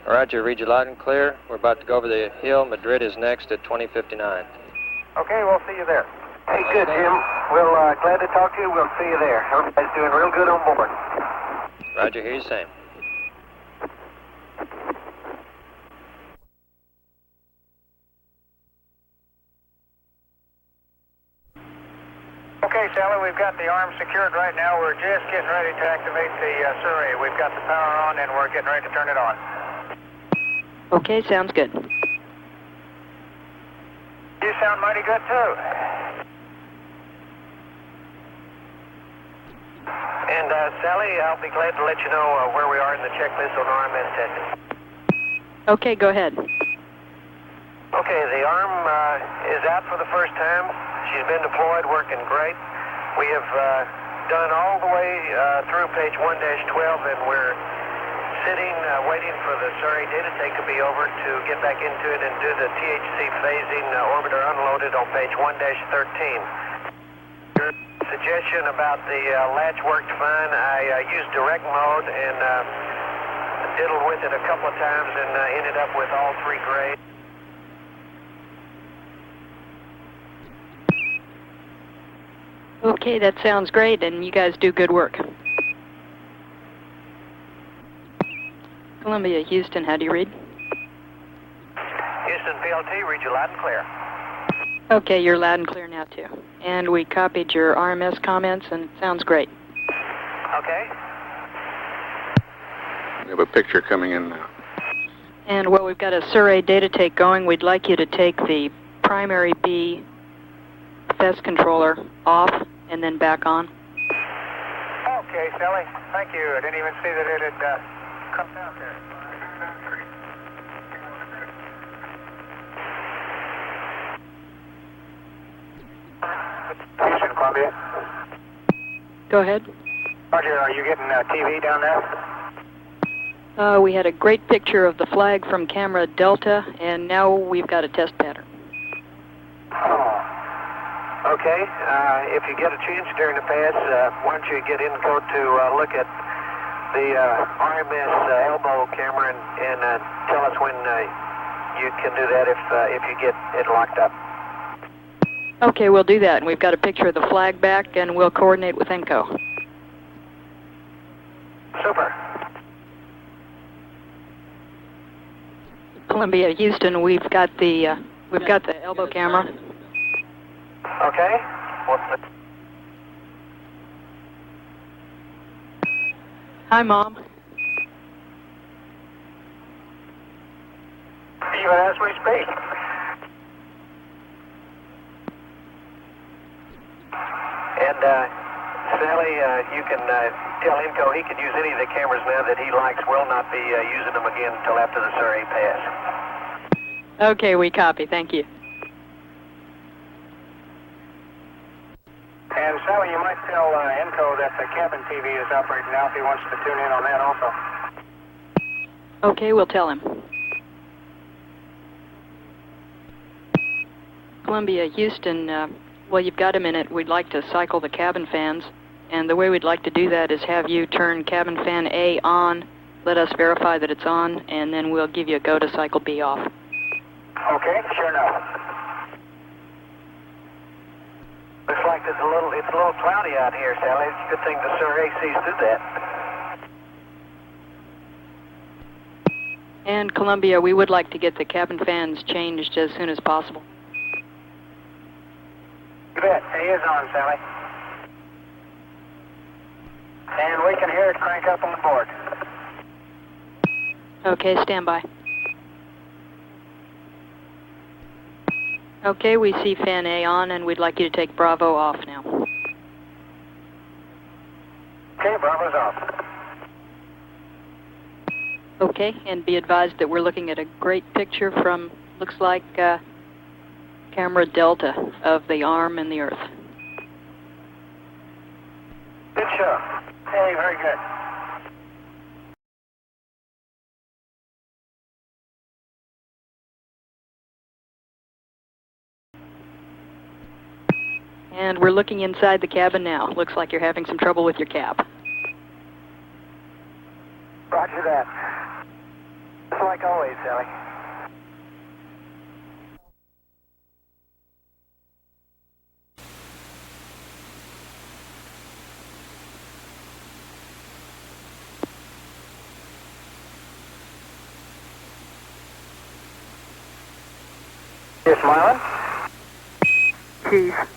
Roger, read you loud and clear. We're about to go over the hill. Madrid is next at 2059. Okay, we'll see you there. Hey, good, Jim. We'll glad to talk to you. We'll see you there. Everybody's doing real good on board. Roger, hear you same. Okay, Sally, we've got the arm secured right now. We're just getting ready to activate the Surrey. We've got the power on and we're getting ready to turn it on. Okay, sounds good. You sound mighty good, too. And, Sally, I'll be glad to let you know where we are in the checklist on RMS testing. Okay, go ahead. Okay, the arm is out for the first time. She's been deployed, working great. We have done all the way through page 1-12, and we're sitting, waiting for the Surrey data take to be over to get back into it and do the THC phasing orbiter unloaded on page 1-13. Your suggestion about the latch worked fine. I used direct mode and diddled with it a couple of times and ended up with all three grades. Okay, that sounds great, and you guys do good work. Columbia, Houston, how do you read? Houston PLT, read you loud and clear. Okay, you're loud and clear now, too. And we copied your RMS comments, and it sounds great. Okay. We have a picture coming in now. And, well, we've got a Surrey data take going. We'd like you to take the primary B FES controller off and then back on. Okay, Sally. Thank you. I didn't even see that it had come out there. Houston, Columbia. Go ahead. Roger, are you getting TV down there? We had a great picture of the flag from camera Delta, and now we've got a test pattern. Oh. Okay. If you get a chance during the pass, why don't you get Info to look at the RMS elbow camera and tell us when you can do that if you get it locked up. Okay, we'll do that, and we've got a picture of the flag back, and we'll coordinate with ENCO. Super. Columbia, Houston, we've got the elbow camera. Okay. Hi, Mom. Even as we speak. And Sally, you can tell Inco he can use any of the cameras now that he likes. Will not be using them again until after the Surrey pass. Okay, we copy. Thank you. And Sally, you might tell Enco that the cabin TV is operating now if he wants to tune in on that also. Okay, we'll tell him. Columbia, Houston, well, you've got a minute. We'd like to cycle the cabin fans, and the way we'd like to do that is have you turn cabin fan A on, let us verify that it's on, and then we'll give you a go to cycle B off. Okay, sure enough. Looks like it's a little cloudy out here, Sally. It's a good thing the Surrey sees through that. And Columbia, we would like to get the cabin fans changed as soon as possible. You bet. He is on, Sally. And we can hear it crank up on board. Okay, stand by. Okay, we see fan A on, and we'd like you to take Bravo off now. Okay, Bravo's off. Okay, and be advised that we're looking at a great picture from, looks like, camera delta of the arm and the Earth. Good show. Hey, very good. And we're looking inside the cabin now. Looks like you're having some trouble with your cap. Roger that. Just like always, Sally. You smiling? Chief.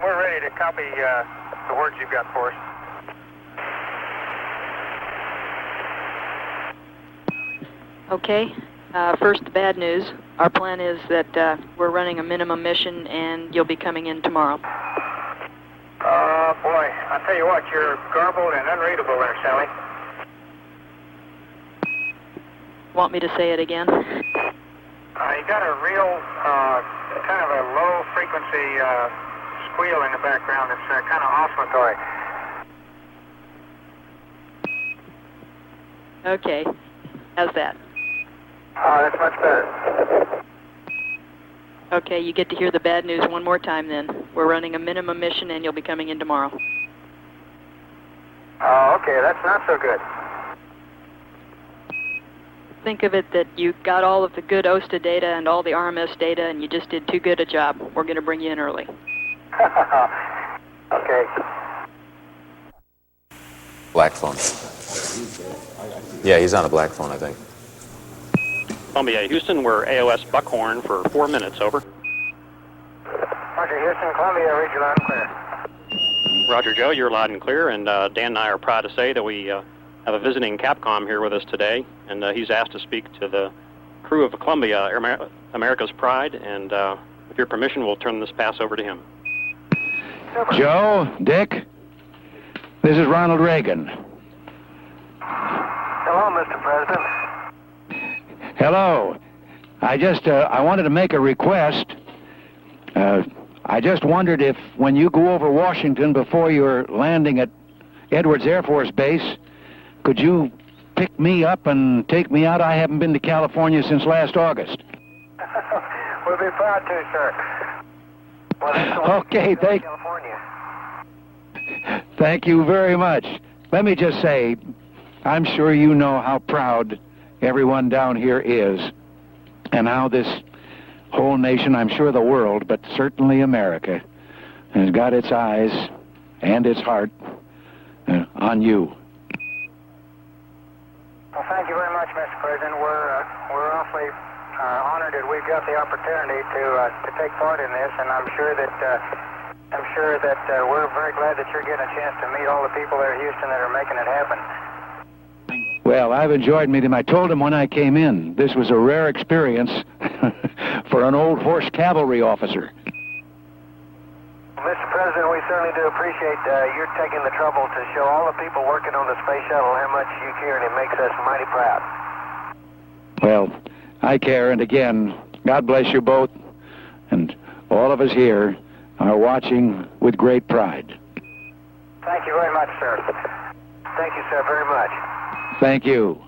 We're ready to copy the words you've got for us. Okay, first the bad news. Our plan is that we're running a minimum mission and you'll be coming in tomorrow. Oh boy, I tell you what, you're garbled and unreadable there, Sally. Want me to say it again? You got a real kind of a low frequency squeal in the background that's kind of oscillatory. Okay, how's that? That's much better. Okay, you get to hear the bad news one more time then. We're running a minimum mission and you'll be coming in tomorrow. Oh, okay, that's not so good. Think of it that you got all of the good OSTA data and all the RMS data and you just did too good a job. We're going to bring you in early. Okay. Black phone. Yeah, he's on a black phone, I think. Columbia, Houston, we're AOS Buckhorn for 4 minutes, over. Roger, Houston, Columbia, read you loud and clear. Roger, Joe, you're loud and clear, and Dan and I are proud to say that we have a visiting Capcom here with us today, and he's asked to speak to the crew of Columbia, America's pride, and with your permission, we'll turn this pass over to him. Joe, Dick, this is Ronald Reagan. Hello, Mr. President. Hello. I wanted to make a request. I just wondered if, when you go over Washington before your landing at Edwards Air Force Base, could you pick me up and take me out? I haven't been to California since last August. We'll be proud to, sir. Well, that's the Okay, thank you very much. Let me just say, I'm sure you know how proud everyone down here is, and how this whole nation, I'm sure the world, but certainly America, has got its eyes and its heart on you. Well, thank you very much, Mr. President. We're awfully honored that we've got the opportunity to take part in this, and I'm sure that we're very glad that you're getting a chance to meet all the people there in Houston that are making it happen. Well, I've enjoyed meeting them. I told them when I came in, this was a rare experience for an old horse cavalry officer. Mr. President, we certainly do appreciate you taking the trouble to show all the people working on the space shuttle how much you care, and it makes us mighty proud. Well, I care, and again, God bless you both, and all of us here are watching with great pride. Thank you very much, sir. Thank you, sir, very much. Thank you.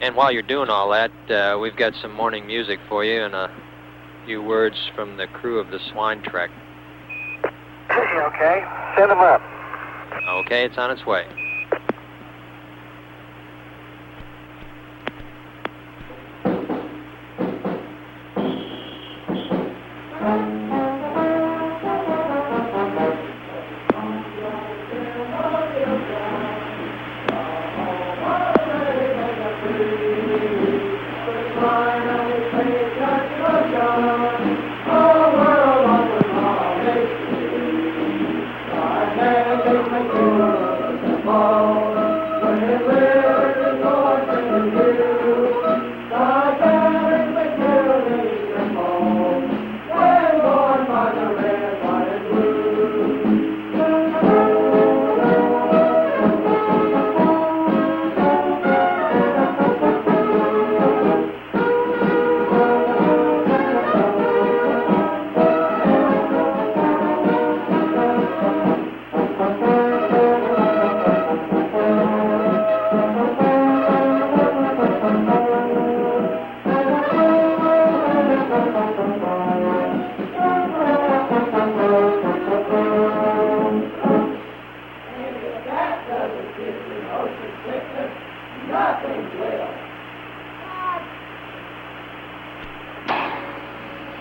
And while you're doing all that, we've got some morning music for you and a few words from the crew of the Swine Trek. Okay, send them up. Okay, it's on its way.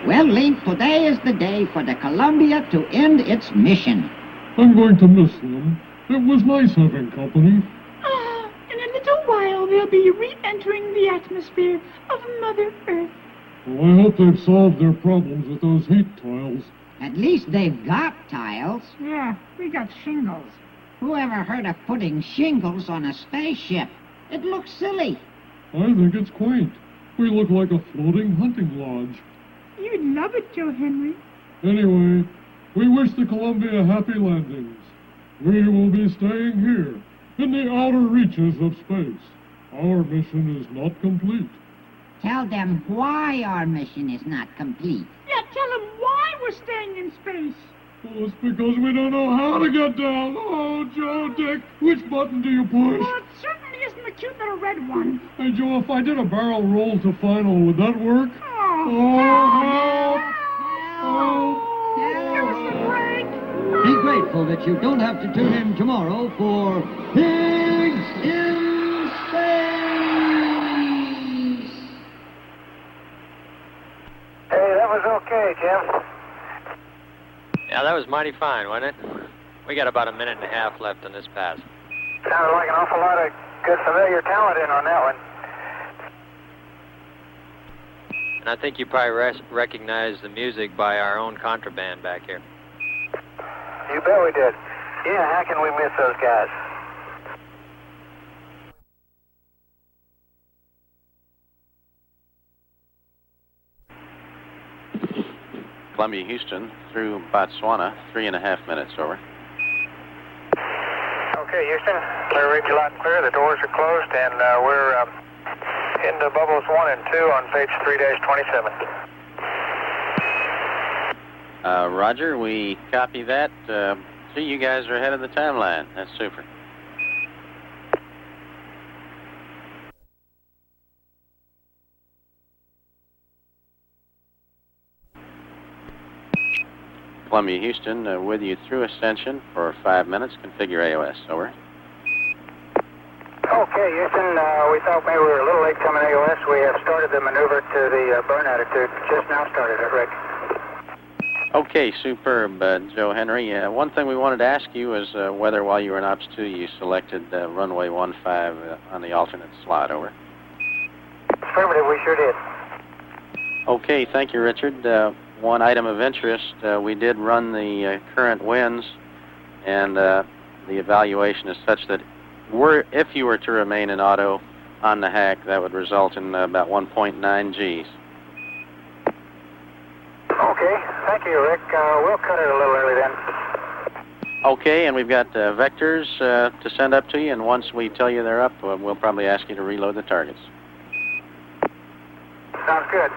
Well, Link, today is the day for the Columbia to end its mission. I'm going to miss them. It was nice having company. In a little while, they'll be re-entering the atmosphere of Mother Earth. Well, I hope they've solved their problems with those heat tiles. At least they've got tiles. Yeah, we got shingles. Who ever heard of putting shingles on a spaceship? It looks silly. I think it's quaint. We look like a floating hunting lodge. You'd love it, Joe Henry. Anyway, we wish the Columbia happy landings. We will be staying here, in the outer reaches of space. Our mission is not complete. Tell them why our mission is not complete. Yeah, tell them why we're staying in space. Well, it's because we don't know how to get down. Oh, Joe, Dick, which button do you push? Well, it certainly isn't the cute little red one. Hey, Joe, if I did a barrel roll to final, would that work? Oh, help! Give us a break. Be grateful that you don't have to tune in tomorrow for Pigs in Space. Hey, that was okay, Jim. Yeah, that was mighty fine, wasn't it? We got about a minute and a half left on this pass. Sounded like an awful lot of good familiar talent in on that one. And I think you probably recognize the music by our own contraband back here. You bet we did. Yeah, how can we miss those guys? Columbia Houston through Botswana, 3.5 minutes, over. Okay, Houston, clear, read you loud and clear. The doors are closed, and we're into bubbles 1 and 2 on page 3-27. Roger, we copy that. See, you guys are ahead of the timeline. That's super. Columbia Houston, with you through ascension for 5 minutes. Configure AOS, over. Okay, Houston, we thought maybe we were a little late coming AOS. We have started the maneuver to the burn attitude. Just now started it, Rick. Okay, superb, Joe Henry. One thing we wanted to ask you is whether while you were in Ops 2 you selected runway 15 on the alternate slot, over. Affirmative, we sure did. Okay, thank you, Richard. One item of interest, we did run the current winds, and the evaluation is such that if you were to remain in auto on the hack, that would result in about 1.9 Gs. Okay, thank you, Rick. We'll cut it a little early then. Okay, and we've got vectors to send up to you, and once we tell you they're up, we'll probably ask you to reload the targets. Sounds good.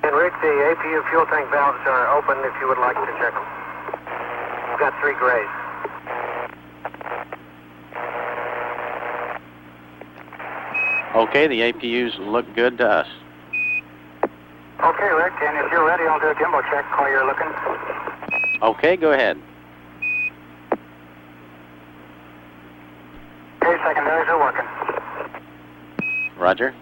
And Rick, the APU fuel tank valves are open if you would like to check them. We've got 3 grays. Okay, the APUs look good to us. Okay, Rick, and if you're ready, I'll do a gimbal check while you're looking. Okay, go ahead. Okay, secondaries are working. Roger.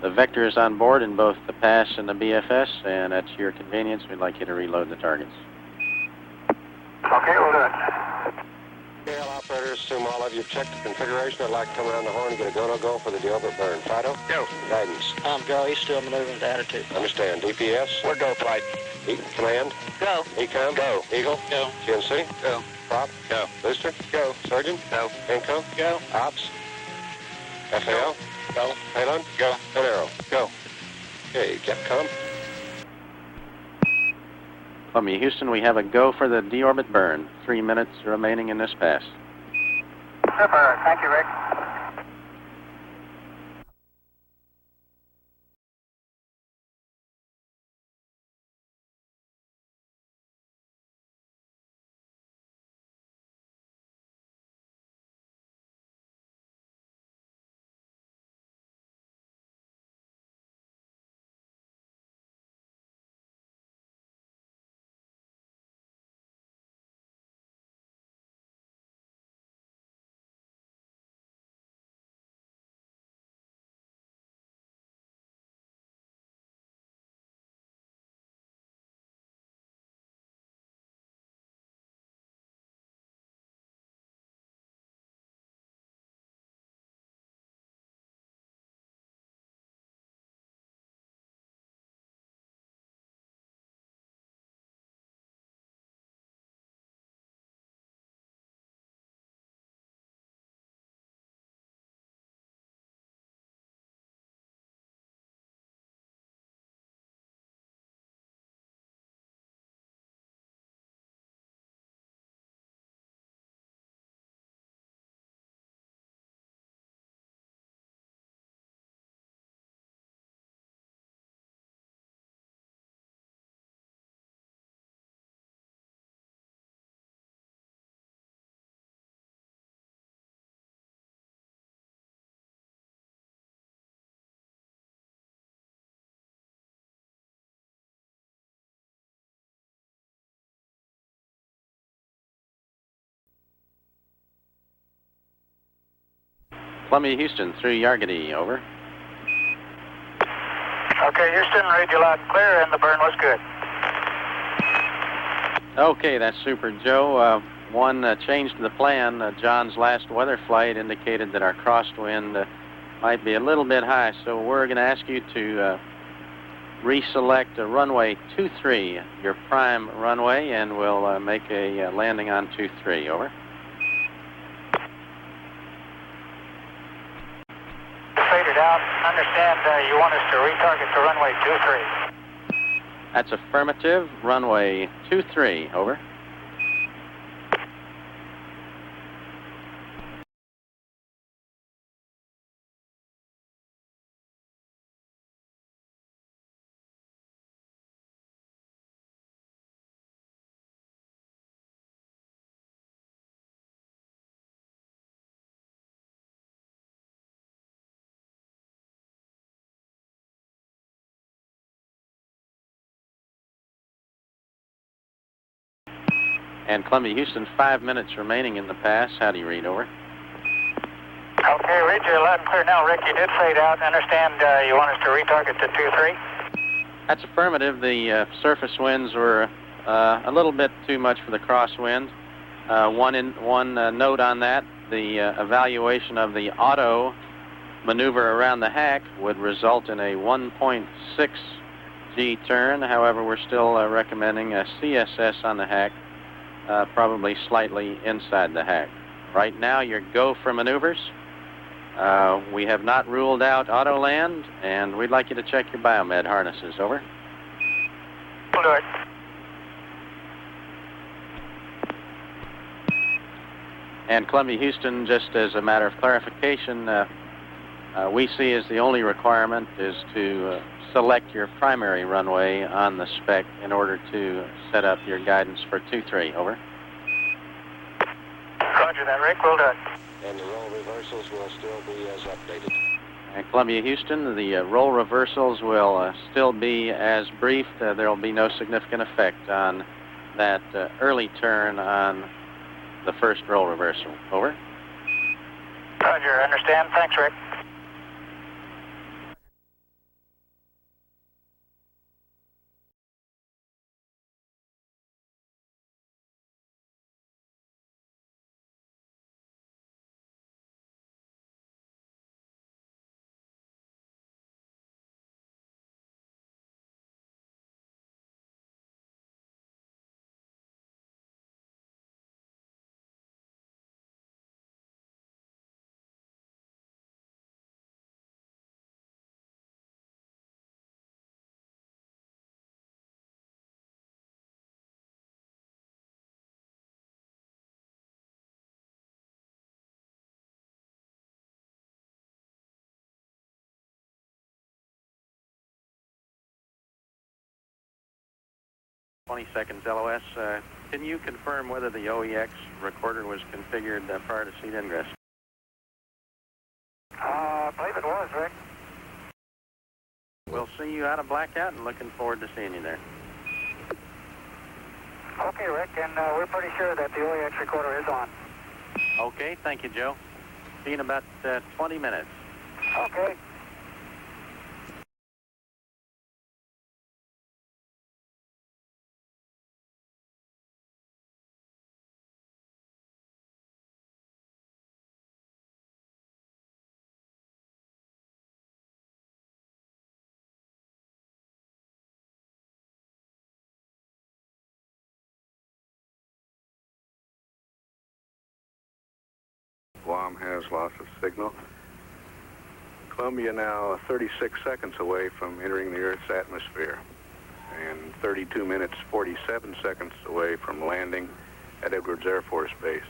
The vector is on board in both the pass and the BFS, and at your convenience, we'd like you to reload the targets. Okay, we'll do it. KL operators, assume all of you have checked the configuration. I'd like to come around the horn and get a go-no-go for the Deorbit burn. Fido? Go. Guidance? Go. He's still maneuvering to attitude. Understand. DPS? We're go flight. Command? Go. ECOM? Go. Eagle? Go. GNC? Go. Prop? Go. Booster? Go. Surgeon? Go. Inco? Go. Ops? FAL? Go. Payload? Go. And Arrow? Go. Okay, Capcom? Columbia Houston, we have a go for the deorbit burn. 3 minutes remaining in this pass. Super. Thank you, Rick. Columbia Houston, through Yargady, over. Okay, Houston, read you loud and clear, and the burn was good. Okay, that's super, Joe. One change to the plan. John's last weather flight indicated that our crosswind might be a little bit high, so we're going to ask you to reselect runway 23, your prime runway, and we'll make a landing on 23. Over. Faded out. Understand you want us to retarget to runway 23. That's affirmative. Runway 23. Over. And Columbia, Houston, 5 minutes remaining in the pass. How do you read? Over. Okay, read you loud and clear now, Rick. You did fade out. Understand you want us to retarget to 23? That's affirmative. The surface winds were a little bit too much for the crosswind. One note on that, the evaluation of the auto maneuver around the hack would result in a 1.6 G turn. However, we're still recommending a CSS on the hack, probably slightly inside the hack. Right now, your go for maneuvers. We have not ruled out auto land, and we'd like you to check your biomed harnesses. Over. We'll do it. And Columbia, Houston, just as a matter of clarification, we see as the only requirement is to select your primary runway on the spec in order to set up your guidance for 23. Over. Roger that, Rick. We'll do it. And the roll reversals will still be as updated. And Columbia, Houston, the roll reversals will still be as briefed. There will be no significant effect on that early turn on the first roll reversal. Over. Roger, understand. Thanks, Rick. Twenty seconds, LOS. Can you confirm whether the OEX recorder was configured prior to seat ingress? I believe it was, Rick. We'll see you out of blackout and looking forward to seeing you there. Okay, Rick, and we're pretty sure that the OEX recorder is on. Okay, thank you, Joe. See you in about 20 minutes. Okay. Guam has loss of signal. Columbia now 36 seconds away from entering the Earth's atmosphere, and 32 minutes 47 seconds away from landing at Edwards Air Force Base.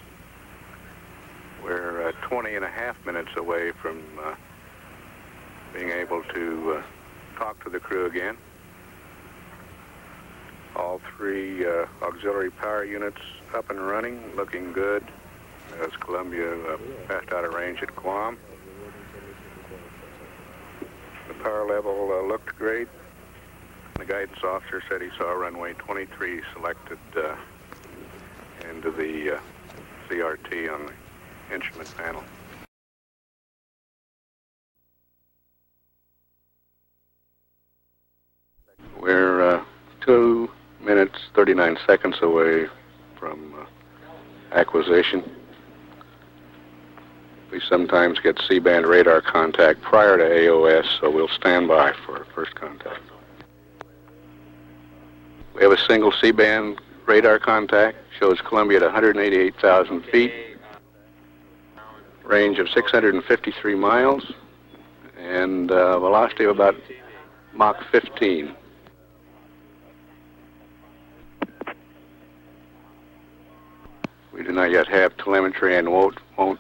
We're 20 and a half minutes away from being able to talk to the crew again. All three auxiliary power units up and running, looking good. As Columbia passed out of range at Guam. The power level looked great. The guidance officer said he saw runway 23 selected into the CRT on the instrument panel. We're 2 minutes 39 seconds away from acquisition. We sometimes get C-band radar contact prior to AOS, so we'll stand by for first contact. We have a single C-band radar contact, shows Columbia at 188,000 feet, range of 653 miles, and velocity of about Mach 15. We do not yet have telemetry and won't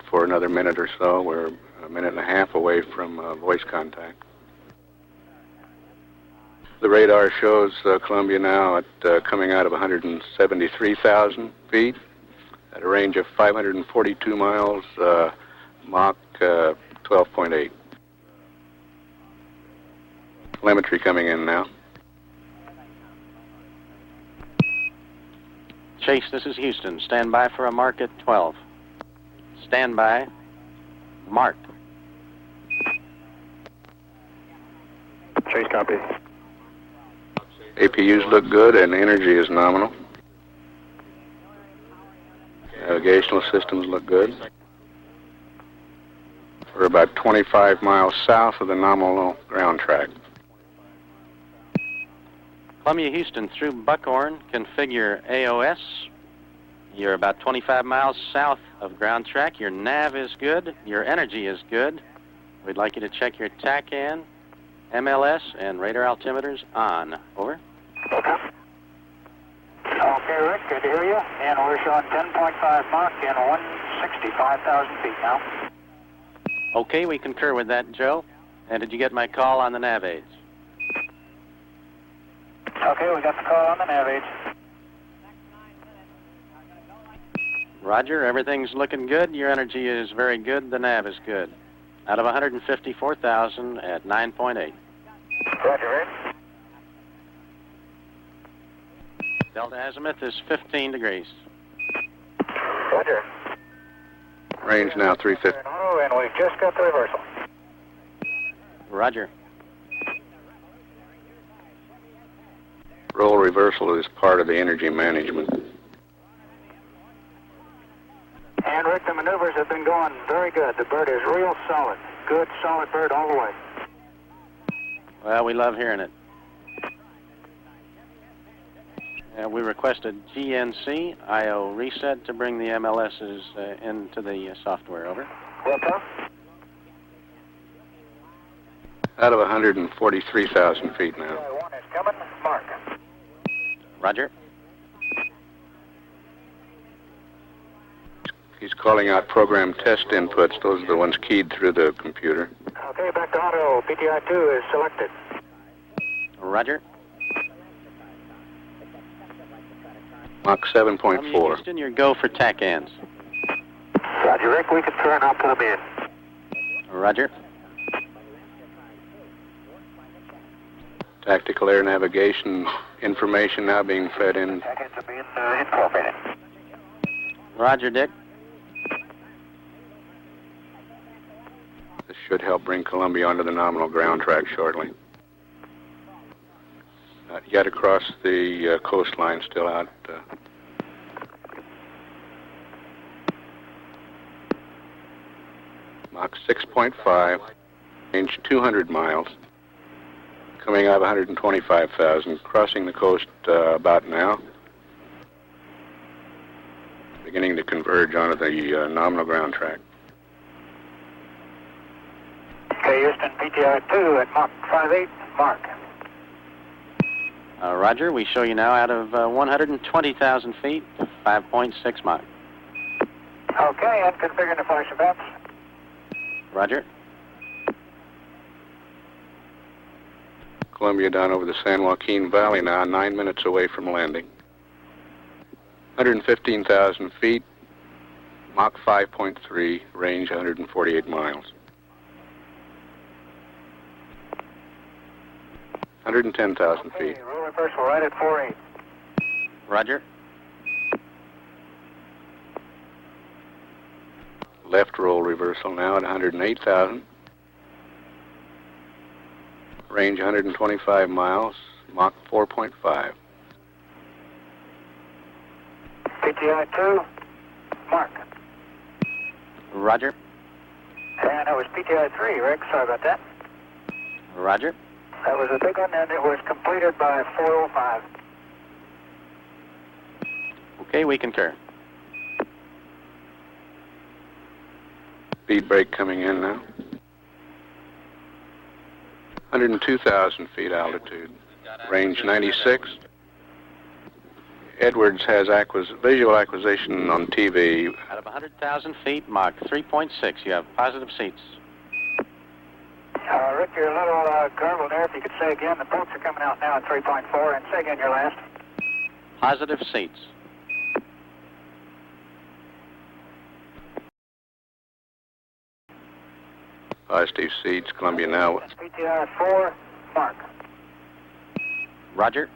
for another minute or so. We're a minute and a half away from voice contact. The radar shows Columbia now at coming out of 173,000 feet at a range of 542 miles, Mach 12.8. Telemetry coming in now. Chase, this is Houston. Stand by for a mark at 12. Stand by. Mark. Chase, copy. APUs look good and energy is nominal. Navigational systems look good. We're about 25 miles south of the nominal ground track. Columbia Houston through Buckhorn, configure AOS. You're about 25 miles south of ground track. Your nav is good. Your energy is good. We'd like you to check your TACAN, MLS, and radar altimeters on. Over. Okay. Okay, Rick, good to hear you. And we're showing 10.5 Mach and 165,000 feet now. Okay, we concur with that, Joe. And did you get my call on the nav aids? Okay, we got the call on the nav aids. Roger, everything's looking good. Your energy is very good. The nav is good. Out of 154,000 at 9.8. Roger, Rick. Delta azimuth is 15 degrees. Roger. Range now 350. Oh, and we've just got the reversal. Roger. Roll reversal is part of the energy management. And Rick, the maneuvers have been going very good. The bird is real solid. Good, solid bird all the way. Well, we love hearing it. We requested GNC IO reset to bring the MLSs into the software. Over. Welcome. Out of 143,000 feet now. One is coming. Mark. Roger. He's calling out program test inputs. Those are the ones keyed through the computer. Okay, back to auto. PTI-2 is selected. Roger. Mach 7.4. Houston, your go for TACANs. Roger, Rick. We can turn out to the bid. Roger. Tactical air navigation information now being fed in. Packets are being incorporated. Roger, Dick. This should help bring Columbia onto the nominal ground track shortly. Not yet across the coastline, still out. Mach 6.5, range 200 miles, coming out of 125,000, crossing the coast about now, beginning to converge onto the nominal ground track. Okay, Houston, PTI-2 at Mach 5.8, Mark. Roger, we show you now out of 120,000 feet, 5.6 Mach. Okay, and configuring the flash events. Roger. Columbia down over the San Joaquin Valley now, 9 minutes away from landing. 115,000 feet, Mach 5.3, range 148 miles. 110,000 feet. Roll reversal right at 4.8. Roger. Left roll reversal now at 108,000. Range 125 miles, Mach 4.5. PTI-2, Mark. Roger. And that was PTI-3, Rick. Sorry about that. Roger. That was a big one, and it was completed by 4:05. Okay, we concur. Speed brake coming in now. 102,000 feet altitude. Range 96. Edwards has visual acquisition on TV. Out of 100,000 feet, Mach 3.6. You have positive seats. Rick, you're a little garbled there. If you could say again, the boats are coming out now at 3.4, and say again your last. Positive seats. Positive seats, Columbia now. PTI 4, mark. Roger.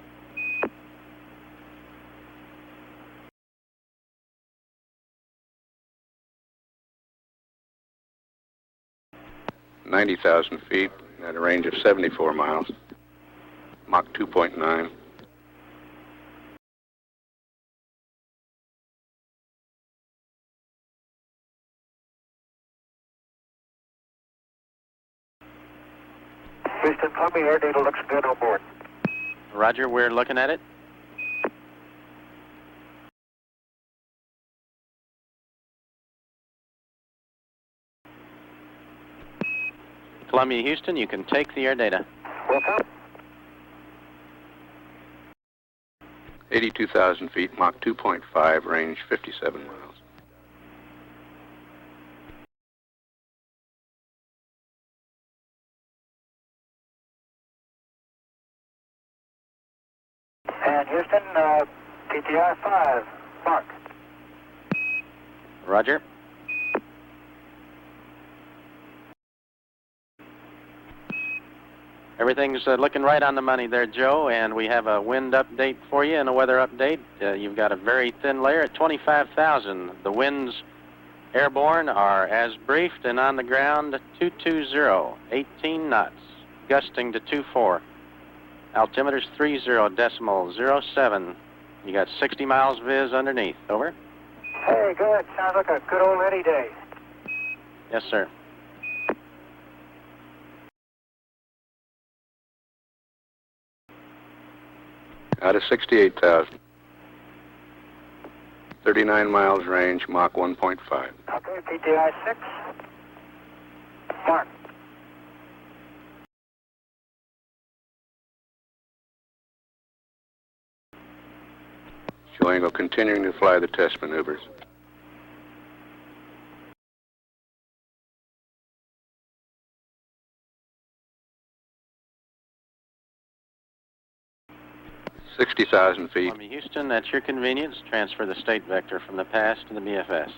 $90,000 feet at a range of 74 miles. Mach 2.9. Houston, Columbia air data looks good on board. Roger, we're looking at it. Columbia, Houston, you can take the air data. Welcome. 82,000 feet, Mach 2.5, range 57 miles. And Houston, PTI 5, mark. Roger. Everything's looking right on the money there, Joe, and we have a wind update for you and a weather update. You've got a very thin layer at 25,000. The winds airborne are as briefed, and on the ground 220, 18 knots, gusting to 24. Altimeter's 30.07. You got 60 miles viz underneath. Over. Hey, good. Sounds like a good old Eddie day. Yes, sir. Out of 68,000. 39 miles range, Mach 1.5. Okay, PTI 6, mark. Showing Engle continuing to fly the test maneuvers. $60,000 feet. Houston, at your convenience, transfer the state vector from the pass to the BFS.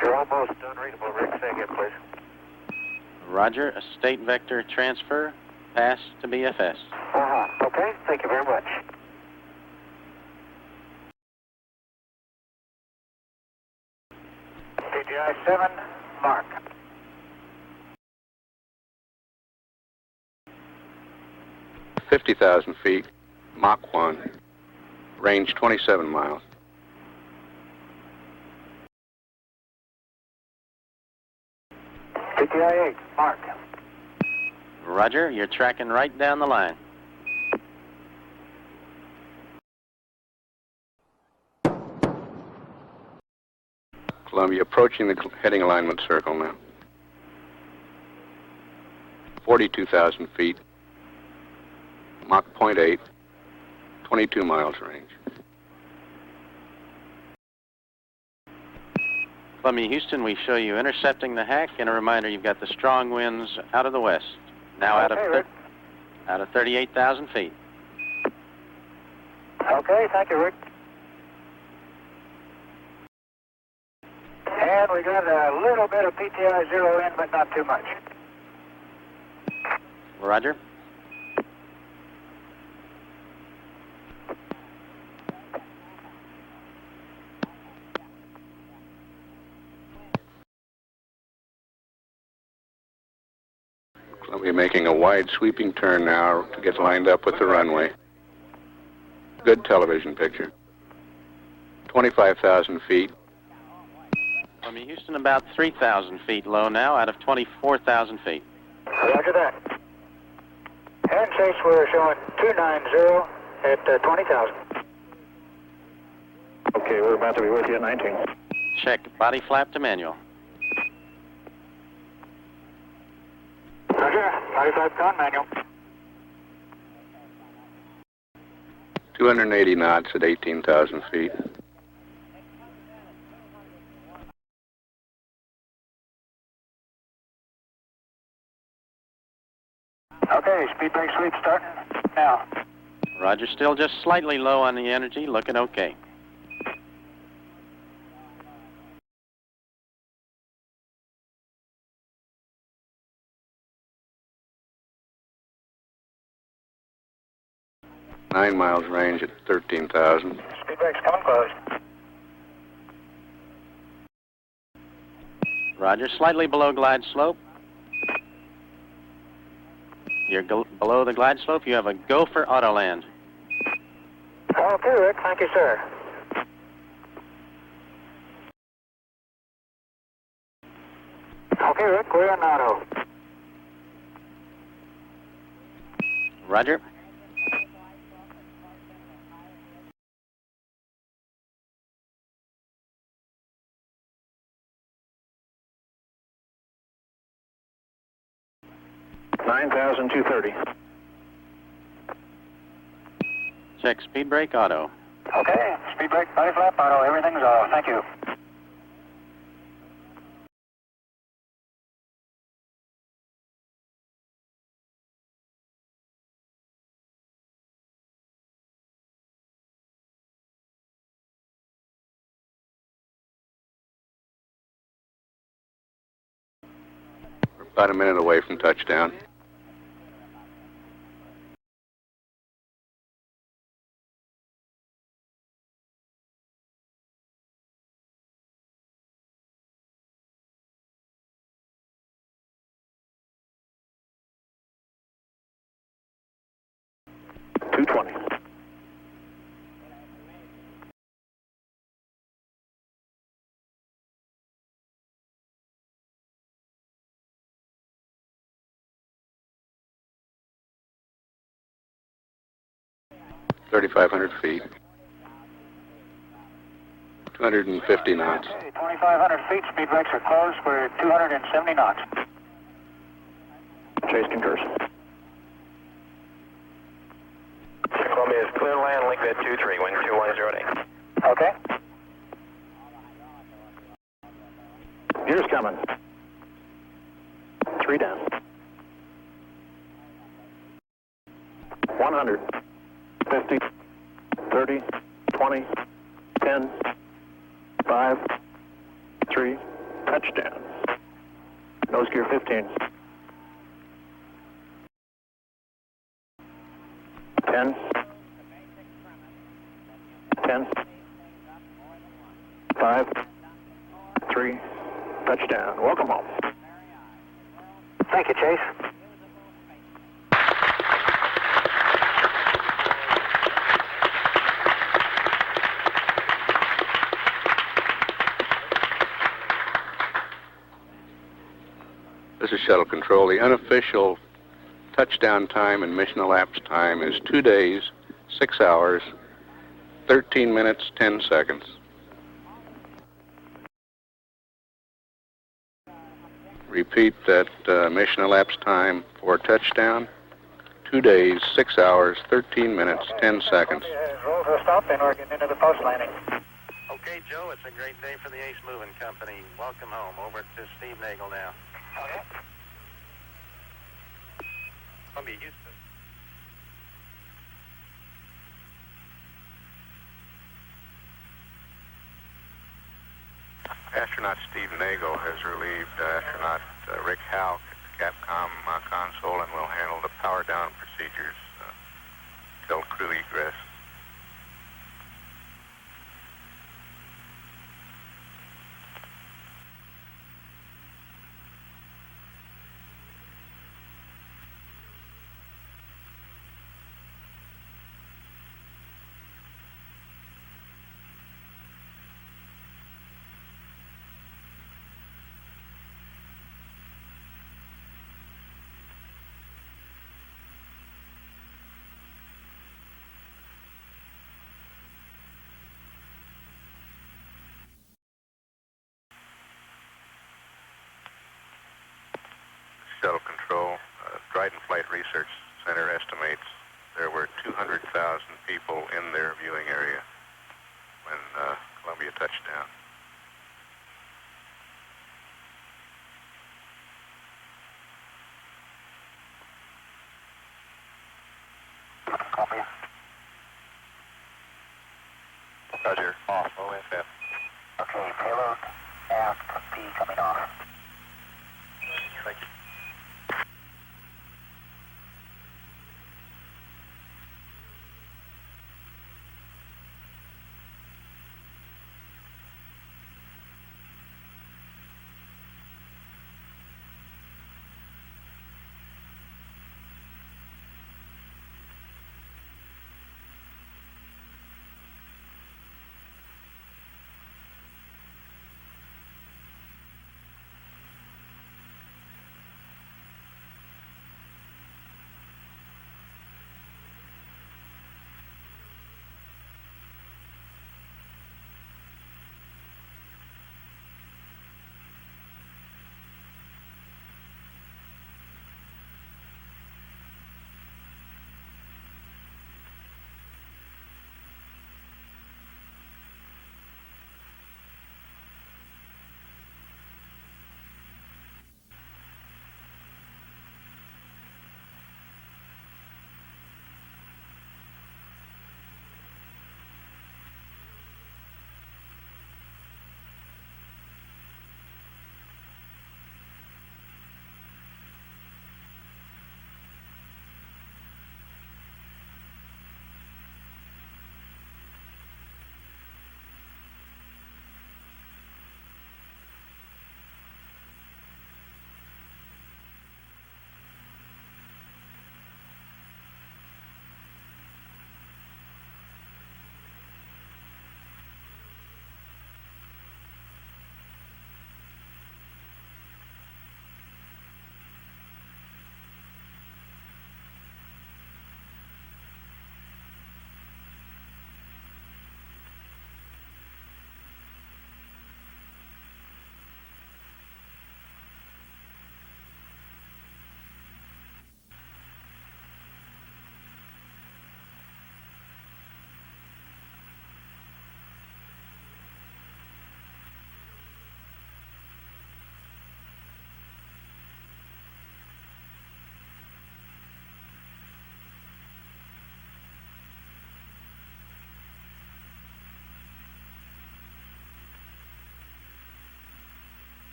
You're almost unreadable, Rick. Say again, please. Roger, a state vector transfer, pass to BFS. Okay, thank you very much. PTI 7, mark. $50,000 feet, Mach 1, range 27 miles. PTI 8, mark. Roger, you're tracking right down the line. Columbia approaching the heading alignment circle now. 42,000 feet, Mach 0.8, 22 miles range. Columbia, Houston, we show you intercepting the hack, and a reminder you've got the strong winds out of the west. Now out of 38,000 feet. Okay, thank you, Rick. And we got a little bit of PTI 0 in, but not too much. Roger. Columbia making a wide sweeping turn now to get lined up with the runway. Good television picture. 25,000 feet. Columbia, Houston, about 3,000 feet low now out of 24,000 feet. Roger that. And chase, we're showing 290 at 20,000. Okay, we're about to be with you at 19. Check body flap to manual. Roger, body flap con, manual. 280 knots at 18,000 feet. Okay, speed brake sweep starting now. Roger, still just slightly low on the energy, looking okay. Nine miles range at 13,000. Speed brake's coming closed. Roger, slightly below glide slope. You're below the glide slope. You have a go for autoland. Okay, Rick. Thank you, sir. Okay, Rick. We're on auto. Roger. $9,230. Check speed brake auto. Okay, speed brake, body flap, auto, everything's off. Thank you. We're about a minute away from touchdown. $220. $3,500 feet. 250 knots. Okay, 2,500 feet, speed brakes are closed. We're at 270 knots. Chase concurs. Columbia is clear land, link bed 23, wind 2108. Okay. Gears coming. 3 down. 100. 50. 30. 20. 10. 5. 3. Touchdown. Nose gear 15. 10. 10. 5. 3. Touchdown. Welcome home. Thank you, Chase. This is Shuttle Control. The unofficial touchdown time and mission elapsed time is 2 days, 6 hours, 13 minutes, 10 seconds. Repeat that mission elapsed time for touchdown, 2 days, 6 hours, 13 minutes, 10 seconds. Roll for a stop, and we're getting into the post landing. Okay, Joe, it's a great day for the Ace Moving Company. Welcome home. Over to Steve Nagel now. Okay. Columbia, Houston. Astronaut Steve Nagel has relieved astronaut Rick Halk at the Capcom console and will handle the power down procedures till crew egress. Shuttle Control. Dryden Flight Research Center estimates there were 200,000 people in their viewing area when Columbia touched down. Copy. Roger. Off. OFF. Okay, payload aft P coming off. Thank you.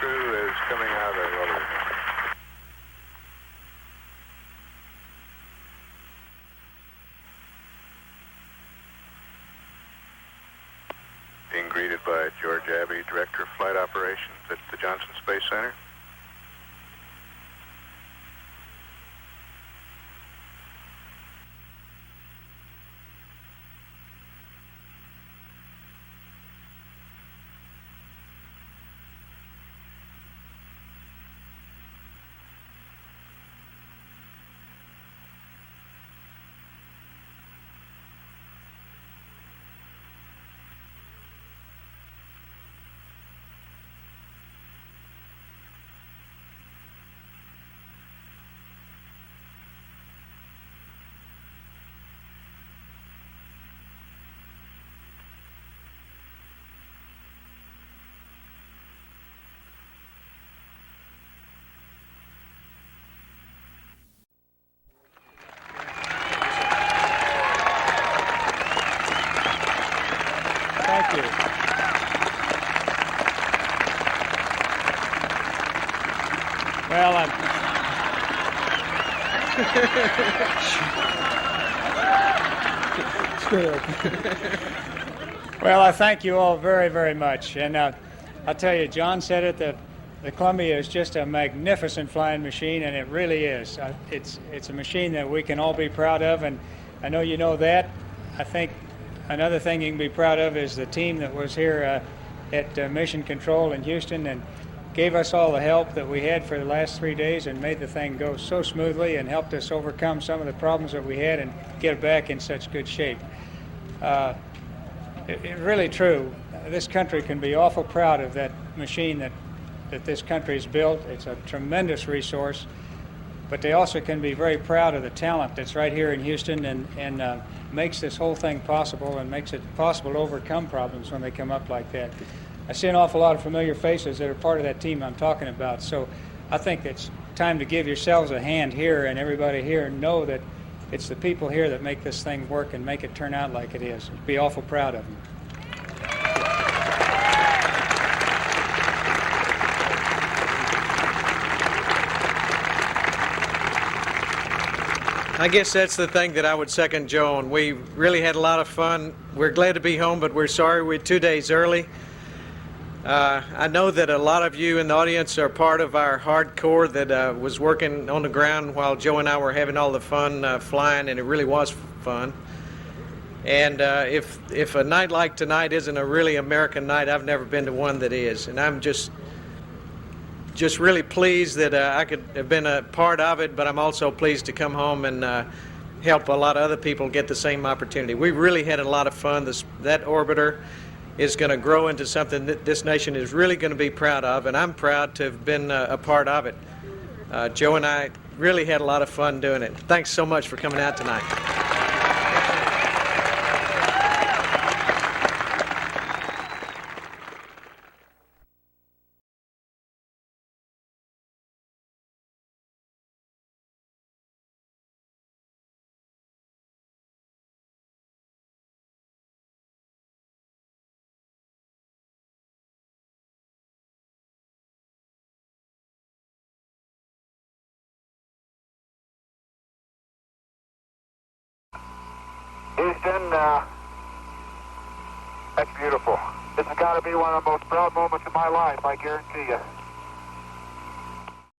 crew is coming out of the rotary. Being greeted by George Abbey, Director of Flight Operations at the Johnson Space Center. Thank you. Well, well, I thank you all very, very much. And I'll tell you, John said it, that the Columbia is just a magnificent flying machine, and it really is. It's a machine that we can all be proud of, and I know you know that. I think another thing you can be proud of is the team that was here at Mission Control in Houston and gave us all the help that we had for the last 3 days and made the thing go so smoothly and helped us overcome some of the problems that we had and get it back in such good shape. It's really true. This country can be awful proud of that machine that this country's built. It's a tremendous resource, but they also can be very proud of the talent that's right here in Houston and makes this whole thing possible and makes it possible to overcome problems when they come up like that. I see an awful lot of familiar faces that are part of that team I'm talking about, so I think it's time to give yourselves a hand here and everybody here and know that it's the people here that make this thing work and make it turn out like it is. Be awful proud of them. I guess that's the thing that I would second Joe on. We really had a lot of fun. We're glad to be home, but we're sorry we're 2 days early. I know that a lot of you in the audience are part of our hardcore that was working on the ground while Joe and I were having all the fun flying, and it really was fun. And if a night like tonight isn't a really American night, I've never been to one that is. And I'm just really pleased that I could have been a part of it, but I'm also pleased to come home and help a lot of other people get the same opportunity. We really had a lot of fun. That orbiter is going to grow into something that this nation is really going to be proud of, and I'm proud to have been a part of it. Joe and I really had a lot of fun doing it. Thanks so much for coming out tonight. Houston, that's beautiful. This has got to be one of the most proud moments of my life, I guarantee you.